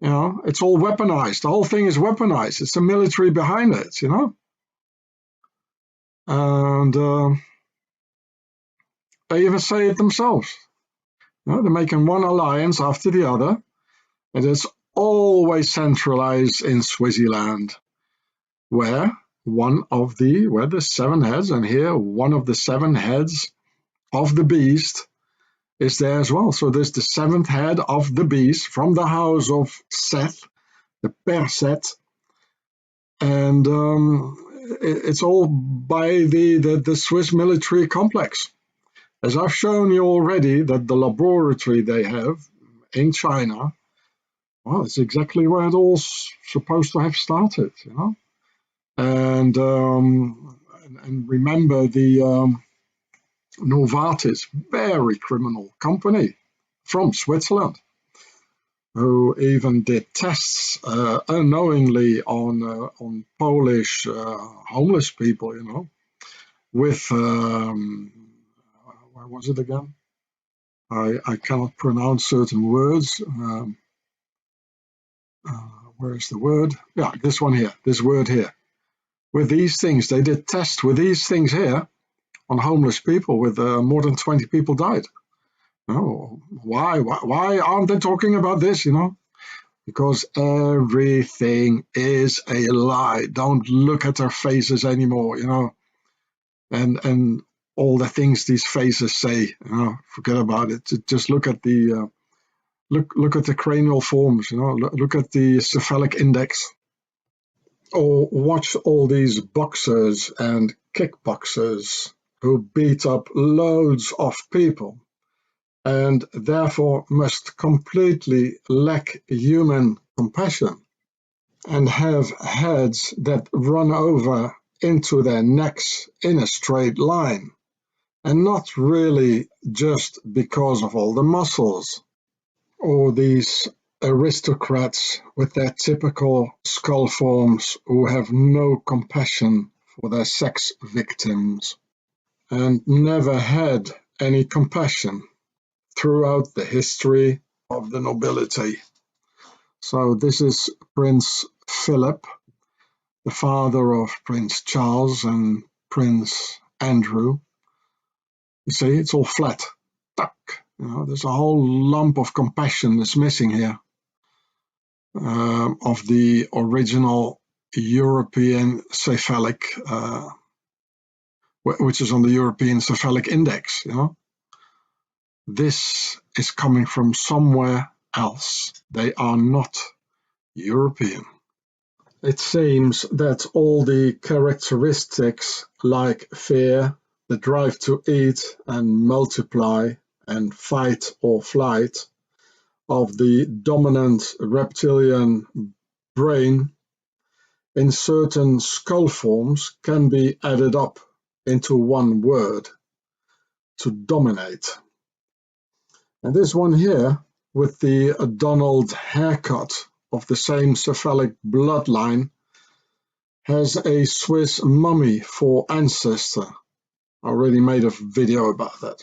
It's all weaponized. The whole thing is weaponized. It's the military behind it, And they even say it themselves. They're making one alliance after the other. And it's always centralized in Swaziland, where the 7 heads, and here one of the 7 heads of the beast is there as well. So there's the 7th head of the beast from the house of Seth, the Berset, and it's all by the Swiss military complex. As I've shown you already, that the laboratory they have in China, well, it's exactly where it all's supposed to have started, And remember the Novartis, very criminal company from Switzerland, who even did tests unknowingly on Polish homeless people, with where was it again? I cannot pronounce certain words. Where is the word? Yeah, this one here, this word here. With these things, they did tests with these things here on homeless people. With more than 20 people died. Why aren't they talking about this? Because everything is a lie. Don't look at their faces anymore. And all the things these faces say. Forget about it. Just look at the look at the cranial forms. Look at the cephalic index. Or watch all these boxers and kickboxers who beat up loads of people and therefore must completely lack human compassion and have heads that run over into their necks in a straight line, and not really just because of all the muscles. Or these aristocrats with their typical skull forms who have no compassion for their sex victims and never had any compassion throughout the history of the nobility. So this is Prince Philip, the father of Prince Charles and Prince Andrew. You see, it's all flat. Tuck. There's a whole lump of compassion that's missing here. Of the original European cephalic, which is on the European cephalic index. This is coming from somewhere else. They are not European. It seems that all the characteristics like fear, the drive to eat and multiply and fight or flight of the dominant reptilian brain in certain skull forms can be added up into one word: to dominate. And this one here, with the Donald haircut of the same cephalic bloodline, has a Swiss mummy for ancestor. I already made a video about that.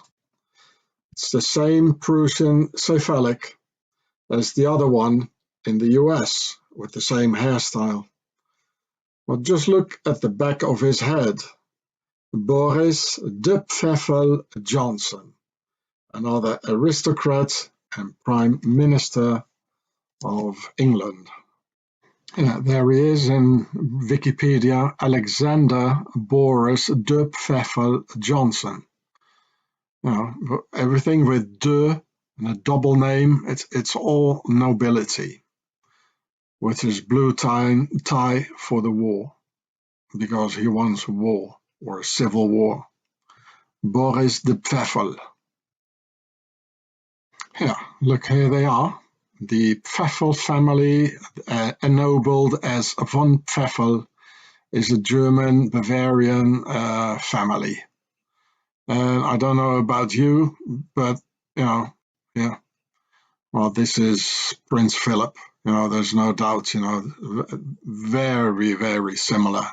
It's the same Prussian cephalic as the other one in the US with the same hairstyle. But just look at the back of his head. Boris de Pfeffel Johnson, another aristocrat and Prime Minister of England. Yeah, there he is in Wikipedia, Alexander Boris de Pfeffel Johnson. Everything with de and a double name, it's all nobility, with his blue tie for the war, because he wants war, or a civil war. Boris de Pfeffel. Yeah, look, here they are. The Pfeffel family, ennobled as von Pfeffel, is a German Bavarian family. And I don't know about you, but, yeah. Well, this is Prince Philip. There's no doubt, very, very similar.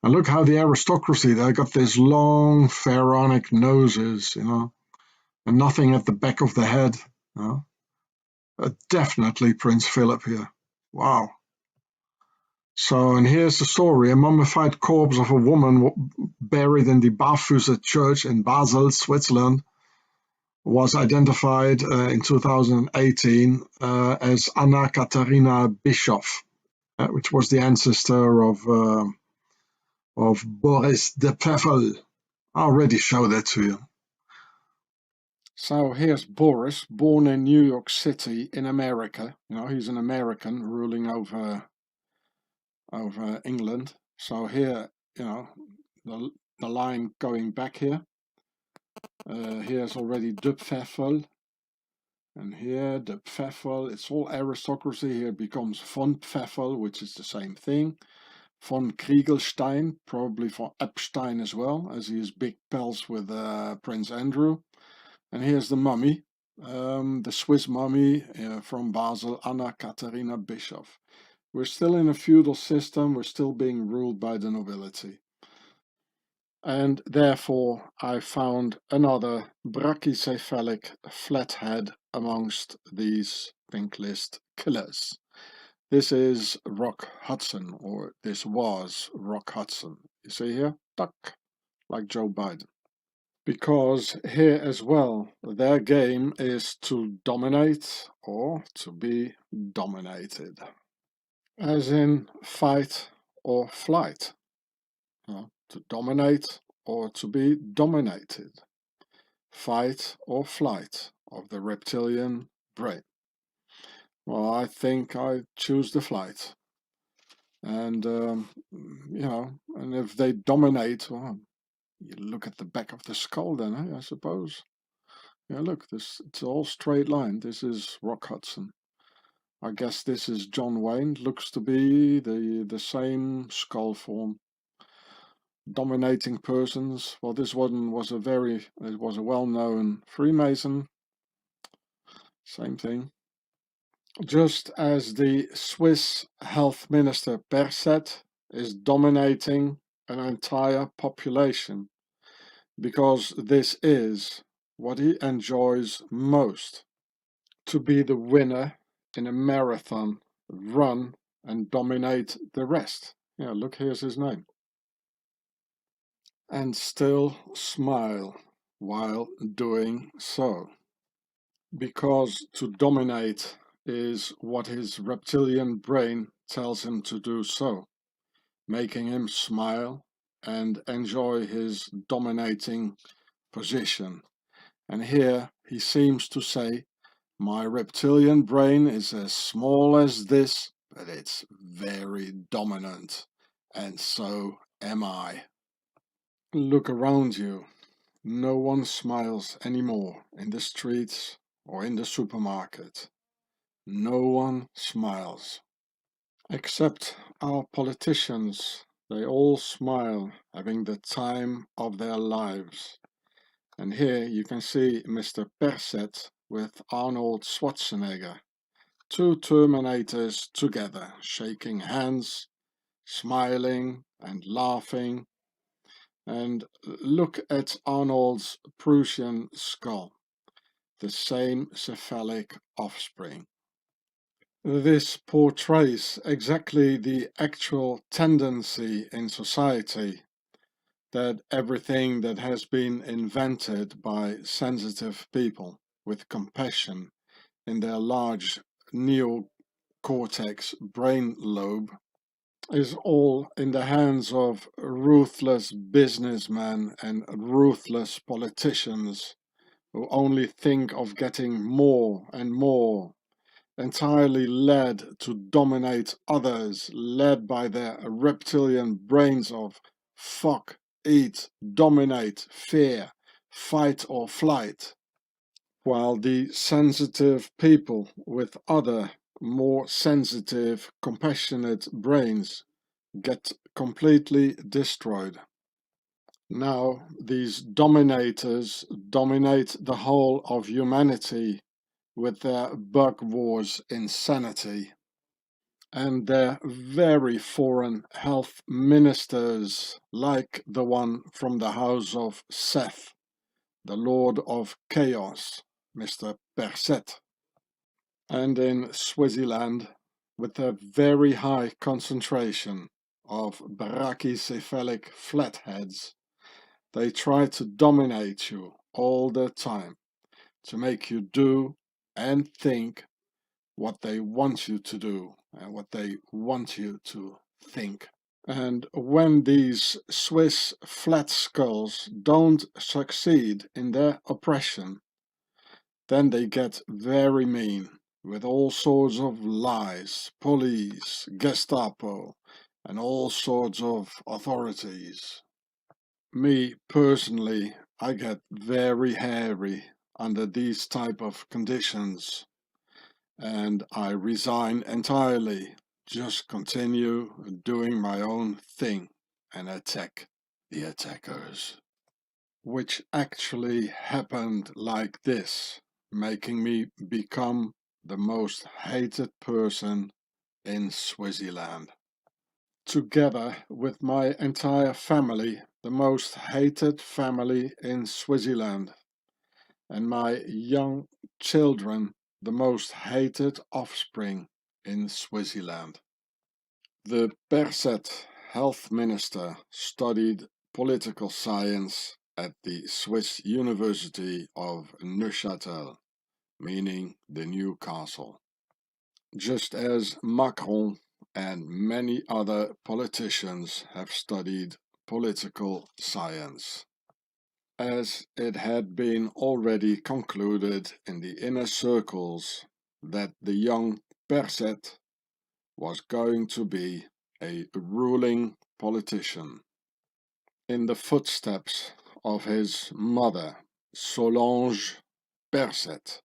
And look how the aristocracy, they got this long pharaonic noses, and nothing at the back of the head. Definitely Prince Philip here. Wow. So, and here's the story. A mummified corpse of a woman buried in the Barfüßer Church in Basel, Switzerland, was identified in 2018 as Anna Katharina Bischoff, which was the ancestor of Boris de Pfeffel. I already showed that to you. So here's Boris, born in New York City in America. He's an American ruling over England. So here, the line going back here. Here's already de Pfeffel. And here, de Pfeffel, it's all aristocracy. Here becomes von Pfeffel, which is the same thing. von Kriegelstein, probably for Epstein as well, as he is big pals with Prince Andrew. And here's the mummy, the Swiss mummy from Basel, Anna Katharina Bischoff. We're still in a feudal system, we're still being ruled by the nobility. And therefore I found another brachycephalic flathead amongst these pink list killers. This is Rock Hudson, or this was Rock Hudson. You see here? Duck, like Joe Biden. Because here as well, their game is to dominate or to be dominated. As in fight or flight. To dominate or to be dominated. Fight or flight of the reptilian brain. Well, I think I choose the flight. And, and if they dominate, well, you look at the back of the skull then, I suppose. Yeah, look, it's all straight line. This is Rock Hudson. I guess this is John Wayne. Looks to be the same skull form. Dominating persons. Well, this one was it was a well-known Freemason. Same thing. Just as the Swiss health minister Perset is dominating an entire population, because this is what he enjoys most, to be the winner in a marathon, run and dominate the rest. Yeah, look, here's his name. And still smile while doing so. Because to dominate is what his reptilian brain tells him to do so, making him smile and enjoy his dominating position. And here he seems to say, my reptilian brain is as small as this, but it's very dominant, and so am I. Look around you. No one smiles anymore in the streets or in the supermarket. No one smiles. Except our politicians. They all smile, having the time of their lives. And here you can see Mr. Perset with Arnold Schwarzenegger. Two Terminators together, shaking hands, smiling and laughing. And look at Arnold's Prussian skull, the same cephalic offspring. This portrays exactly the actual tendency in society, that everything that has been invented by sensitive people with compassion in their large neocortex brain lobe is all in the hands of ruthless businessmen and ruthless politicians who only think of getting more and more, entirely led to dominate others, led by their reptilian brains of fuck, eat, dominate, fear, fight or flight, while the sensitive people with other, more sensitive, compassionate brains get completely destroyed. Now these dominators dominate the whole of humanity with their bug wars insanity and their very foreign health ministers, like the one from the house of Seth, the Lord of Chaos, Mr. Perset. And in Swaziland, with a very high concentration of brachycephalic flatheads, they try to dominate you all the time, to make you do and think what they want you to do and what they want you to think. And when these Swiss flat skulls don't succeed in their oppression, then they get very mean with all sorts of lies, police, Gestapo, and all sorts of authorities. Me personally, I get very hairy under these type of conditions, and I resign entirely just continue doing my own thing and attack the attackers. Which actually happened like this, making me become the most hated person in Swaziland. Together with my entire family, the most hated family in Swaziland, and my young children, the most hated offspring in Swaziland. The Perset health minister studied political science at the Swiss University of Neuchâtel, meaning the new castle. Just as Macron and many other politicians have studied political science. As it had been already concluded in the inner circles that the young Perset was going to be a ruling politician. In the footsteps of his mother, Solange Perset,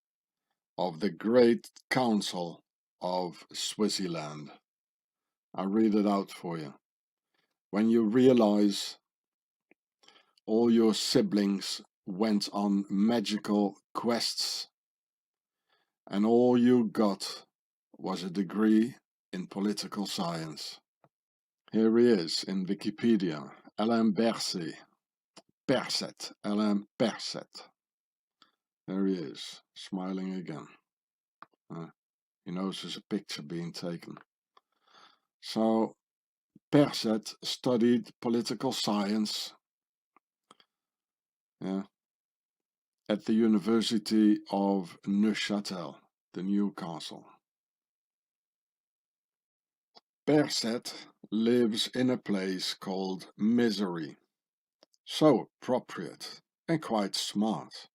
of the Great Council of Swaziland. I read it out for you. When you realize all your siblings went on magical quests and all you got was a degree in political science. Here he is in Wikipedia, Alain Perset, Alain Perset. There he is, smiling again. He knows there's a picture being taken. So, Perset studied political science at the University of Neuchâtel, the new castle. Perset lives in a place called Misery. So appropriate and quite smart,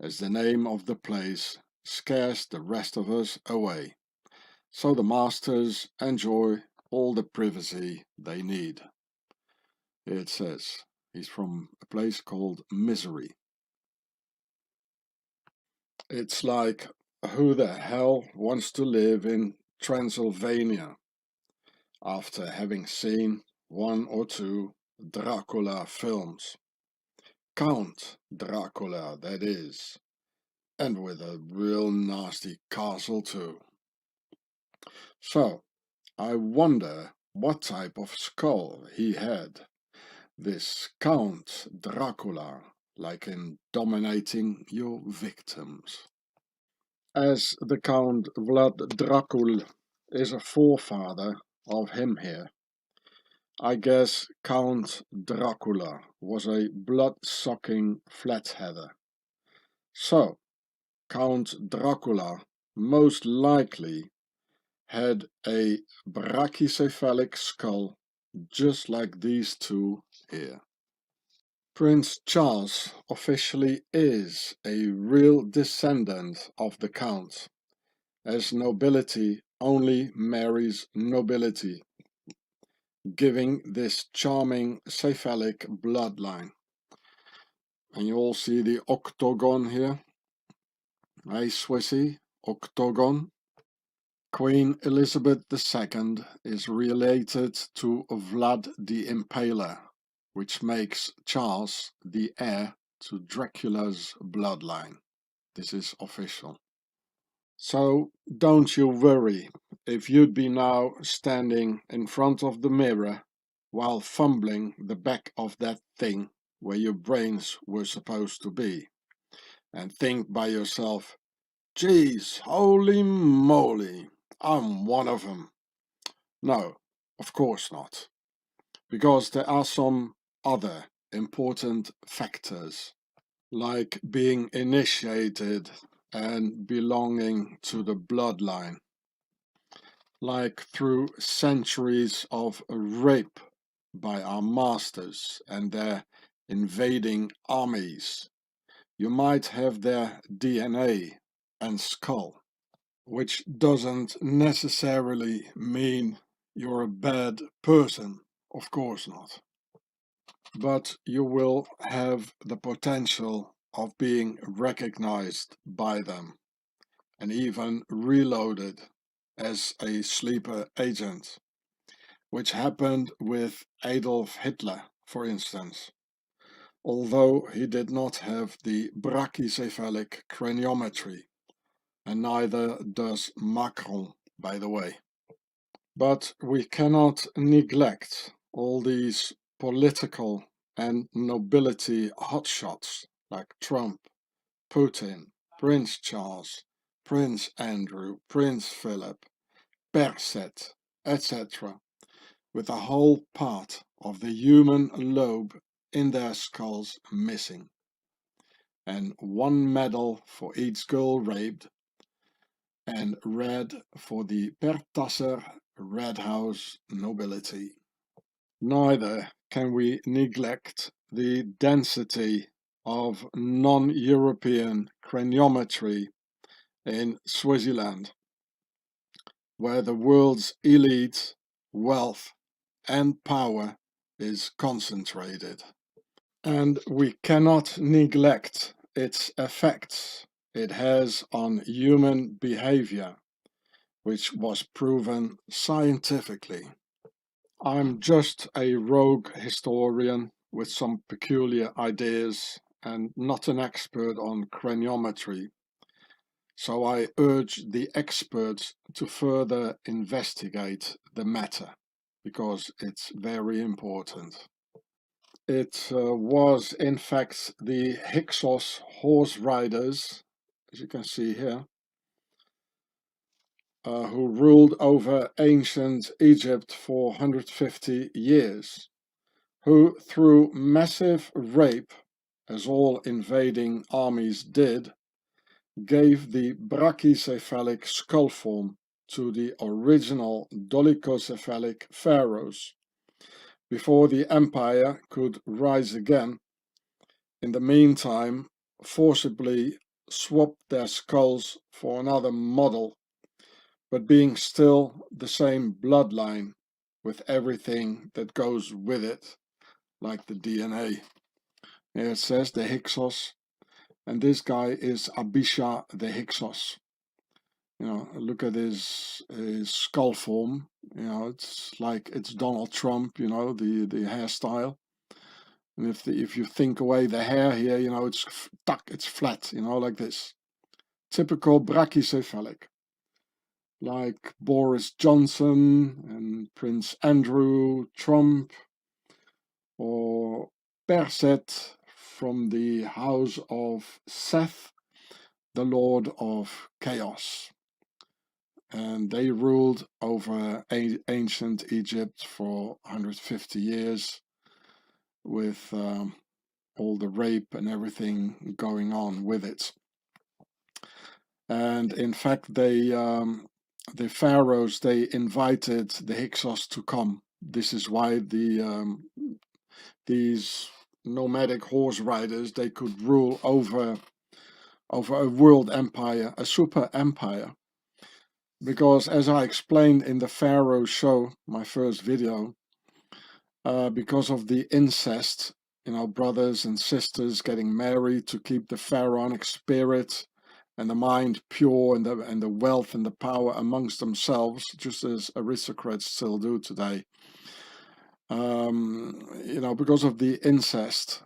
as the name of the place scares the rest of us away. So the masters enjoy all the privacy they need. It says he's from a place called Misery. It's like, who the hell wants to live in Transylvania after having seen one or two Dracula films? Count Dracula, that is, and with a real nasty castle too. So, I wonder what type of skull he had, this Count Dracula, like in dominating your victims. As the Count Vlad Dracul is a forefather of him here, I guess Count Dracula was a blood-sucking flatheader. So, Count Dracula most likely had a brachycephalic skull just like these two here. Prince Charles officially is a real descendant of the Count, as nobility only marries nobility, giving this charming cephalic bloodline. And you all see the octagon here. Hey, Swissy, octagon. Queen Elizabeth II is related to Vlad the Impaler, which makes Charles the heir to Dracula's bloodline. This is official. So don't you worry if you'd be now standing in front of the mirror while fumbling the back of that thing where your brains were supposed to be, and think by yourself, geez, holy moly, I'm one of them. No, of course not, because there are some other important factors, like being initiated and belonging to the bloodline, like through centuries of rape by our masters and their invading armies. You might have their DNA and skull, which doesn't necessarily mean you're a bad person, of course not. But you will have the potential of being recognized by them and even reloaded as a sleeper agent, which happened with Adolf Hitler, for instance, although he did not have the brachycephalic craniometry, and neither does Macron, by the way. But we cannot neglect all these political and nobility hotshots like Trump, Putin, Prince Charles, Prince Andrew, Prince Philip, Berset, etc., with a whole part of the human lobe in their skulls missing, and one medal for each girl raped, and red for the Pertasser Red House nobility. Neither can we neglect the density of non-European craniometry in Swaziland, where the world's elite, wealth and power is concentrated. And we cannot neglect its effects it has on human behavior, which was proven scientifically. I'm just a rogue historian with some peculiar ideas and not an expert on craniometry, so I urge the experts to further investigate the matter, because it's very important. It was in fact the Hyksos horse riders, as you can see here, who ruled over ancient Egypt for 150 years, who through massive rape, as all invading armies did, gave the brachycephalic skull form to the original dolichocephalic pharaohs, before the empire could rise again. In the meantime, forcibly swapped their skulls for another model, but being still the same bloodline with everything that goes with it, like the DNA. Here it says the Hyksos, and this guy is Abisha the Hyksos. You know, look at his skull form. You know, it's like it's Donald Trump. You know, the hairstyle. And if you think away the hair here, you know, it's flat. You know, like this. Typical brachycephalic, like Boris Johnson and Prince Andrew, Trump, or Berset from the house of Seth, the Lord of Chaos. And they ruled over ancient Egypt for 150 years with all the rape and everything going on with it. And in fact, the pharaohs, they invited the Hyksos to come. This is why these nomadic horse riders, they could rule over a world empire, a super empire. Because as I explained in the Pharaoh show, my first video, because of the incest, you know, brothers and sisters getting married to keep the pharaonic spirit and the mind pure, and the wealth and the power amongst themselves, just as aristocrats still do today. You know, because of the incest,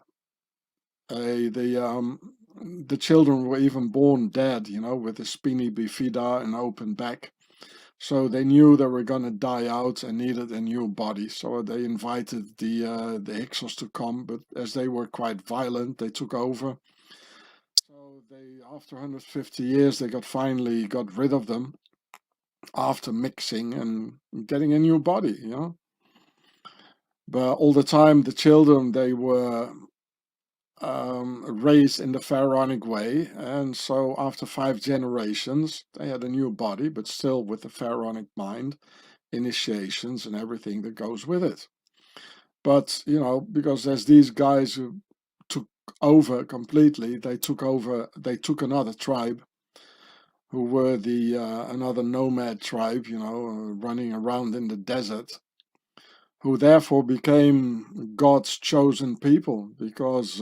the children were even born dead, you know, with a spina bifida and open back. So they knew they were going to die out and needed a new body. So they invited the Hyksos to come, but as they were quite violent, they took over. So they, after 150 years, they finally got rid of them after mixing and getting a new body, you know. But all the time, the children, they were raised in the pharaonic way, and so after 5 generations they had a new body, but still with the pharaonic mind, initiations and everything that goes with it. But you know, because there's these guys who took over completely, they took another tribe who were the another nomad tribe, you know, running around in the desert, who therefore became God's chosen people, because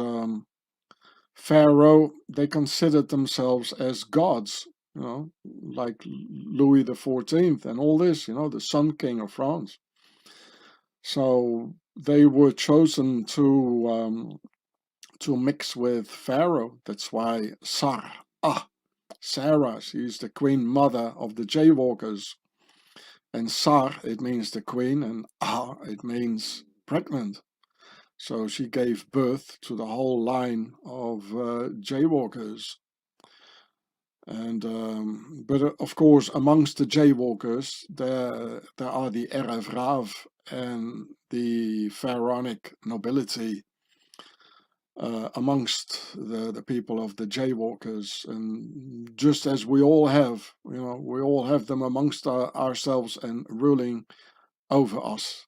Pharaoh, they considered themselves as gods, like Louis XIV and all this, the Sun King of France. So they were chosen to mix with Pharaoh. That's why Sarah, she's the queen mother of the Jaywalkers. And Sar, it means the queen, and it means pregnant. So she gave birth to the whole line of Jaywalkers. And but of course, amongst the Jaywalkers, there are the Erev Rav and the Pharaonic nobility amongst the people of the Jaywalkers. And just as we all have, we all have them amongst ourselves and ruling over us.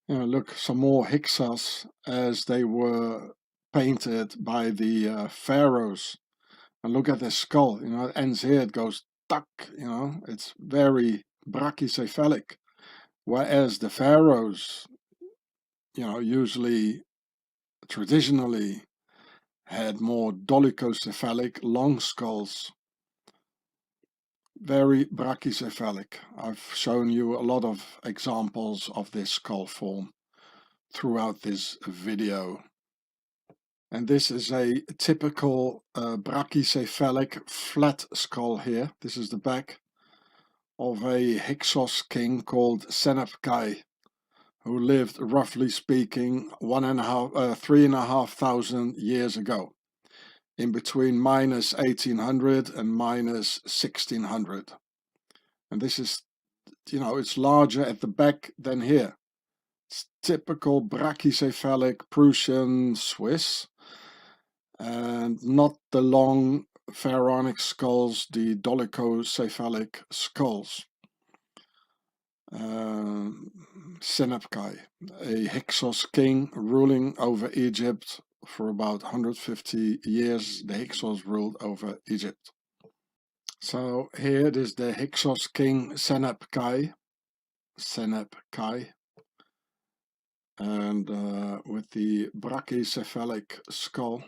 Look, some more Hyksos as they were painted by the pharaohs. And look at the skull, it ends here, it goes tuck, it's very brachycephalic. Whereas the pharaohs, usually, traditionally, had more dolichocephalic, long skulls. Very brachycephalic. I've shown you a lot of examples of this skull form throughout this video. And this is a typical brachycephalic flat skull here. This is the back of a Hyksos king called Senepkai, who lived, roughly speaking, 3,500 years ago, in between minus 1800 and minus 1600. And this is, it's larger at the back than here. It's typical brachycephalic Prussian Swiss, and not the long pharaonic skulls, the dolichocephalic skulls. Senepkai, a Hyksos king ruling over Egypt for about 150 years. The Hyksos ruled over Egypt. So here it is the Hyksos king Senepkai, and with the brachycephalic skull.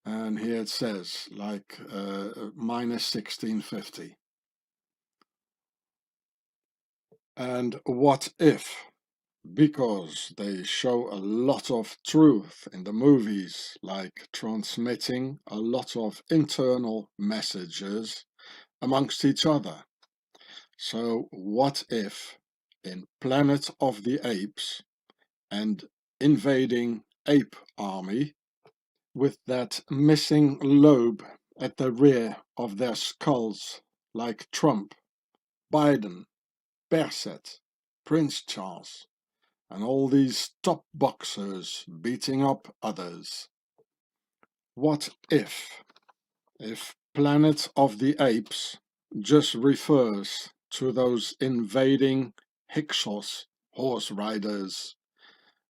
And here it says, like, minus 1650. And what if? Because they show a lot of truth in the movies, like transmitting a lot of internal messages amongst each other. So what if in Planet of the Apes and invading ape army, with that missing lobe at the rear of their skulls, like Trump, Biden, Berset, Prince Charles, and all these top boxers beating up others? What if Planet of the Apes just refers to those invading Hyksos horse riders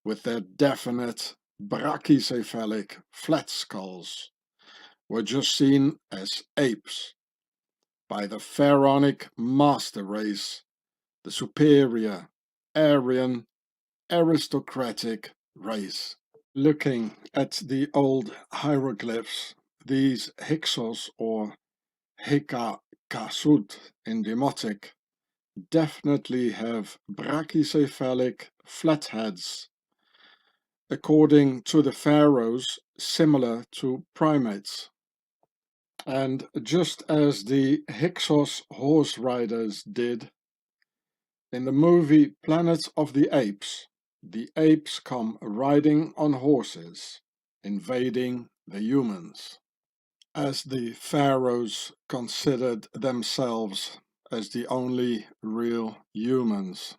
with their definite brachycephalic flat skulls, were just seen as apes by the pharaonic master race, the superior Aryan aristocratic race? Looking at the old hieroglyphs, these Hyksos, or Hykakasud in Demotic, definitely have brachycephalic flat heads, according to the pharaohs, similar to primates. And just as the Hyksos horse riders did, in the movie Planet of the apes come riding on horses, invading the humans, as the pharaohs considered themselves as the only real humans,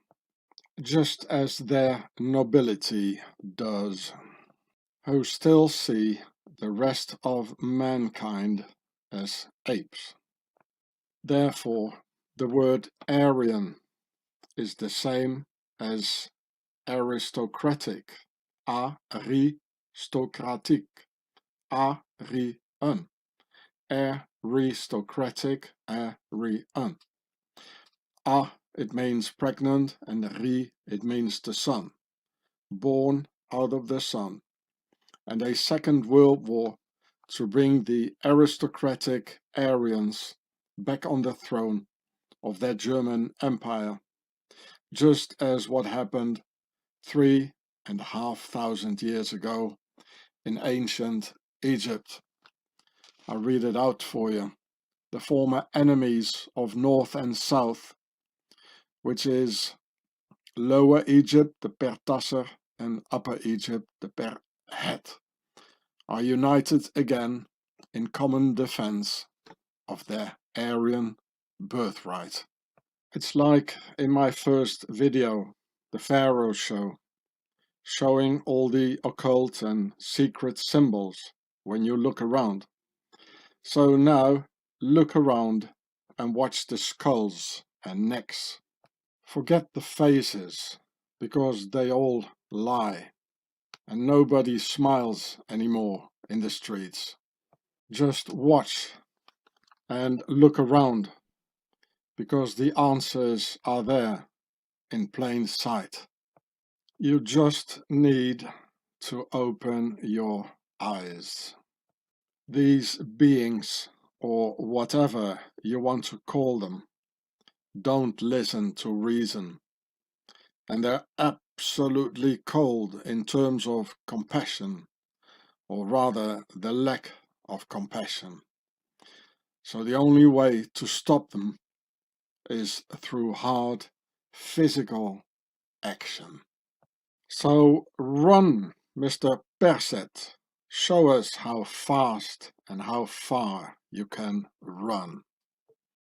just as their nobility does, who still see the rest of mankind as apes. Therefore, the word Aryan is the same as aristocratic, aristocratic, Aryan, aristocratic, Aryan. It means pregnant, and it means the sun, born out of the sun. And a Second World War to bring the aristocratic Aryans back on the throne of their German Empire, just as what happened 3,500 years ago in ancient Egypt. I read it out for you. The former enemies of North and South, which is Lower Egypt, the Pertasser, and Upper Egypt, the Perhet, are united again in common defense of their Aryan birthright. It's like in my first video, the Pharaoh show, showing all the occult and secret symbols when you look around. So now look around and watch the skulls and necks. Forget the faces, because they all lie, and nobody smiles anymore in the streets. Just watch and look around, because the answers are there in plain sight. You just need to open your eyes. These beings, or whatever you want to call them, don't listen to reason, and they're absolutely cold in terms of compassion, or rather the lack of compassion. So the only way to stop them is through hard physical action. So run, Mr. Perset. Show us how fast and how far you can run.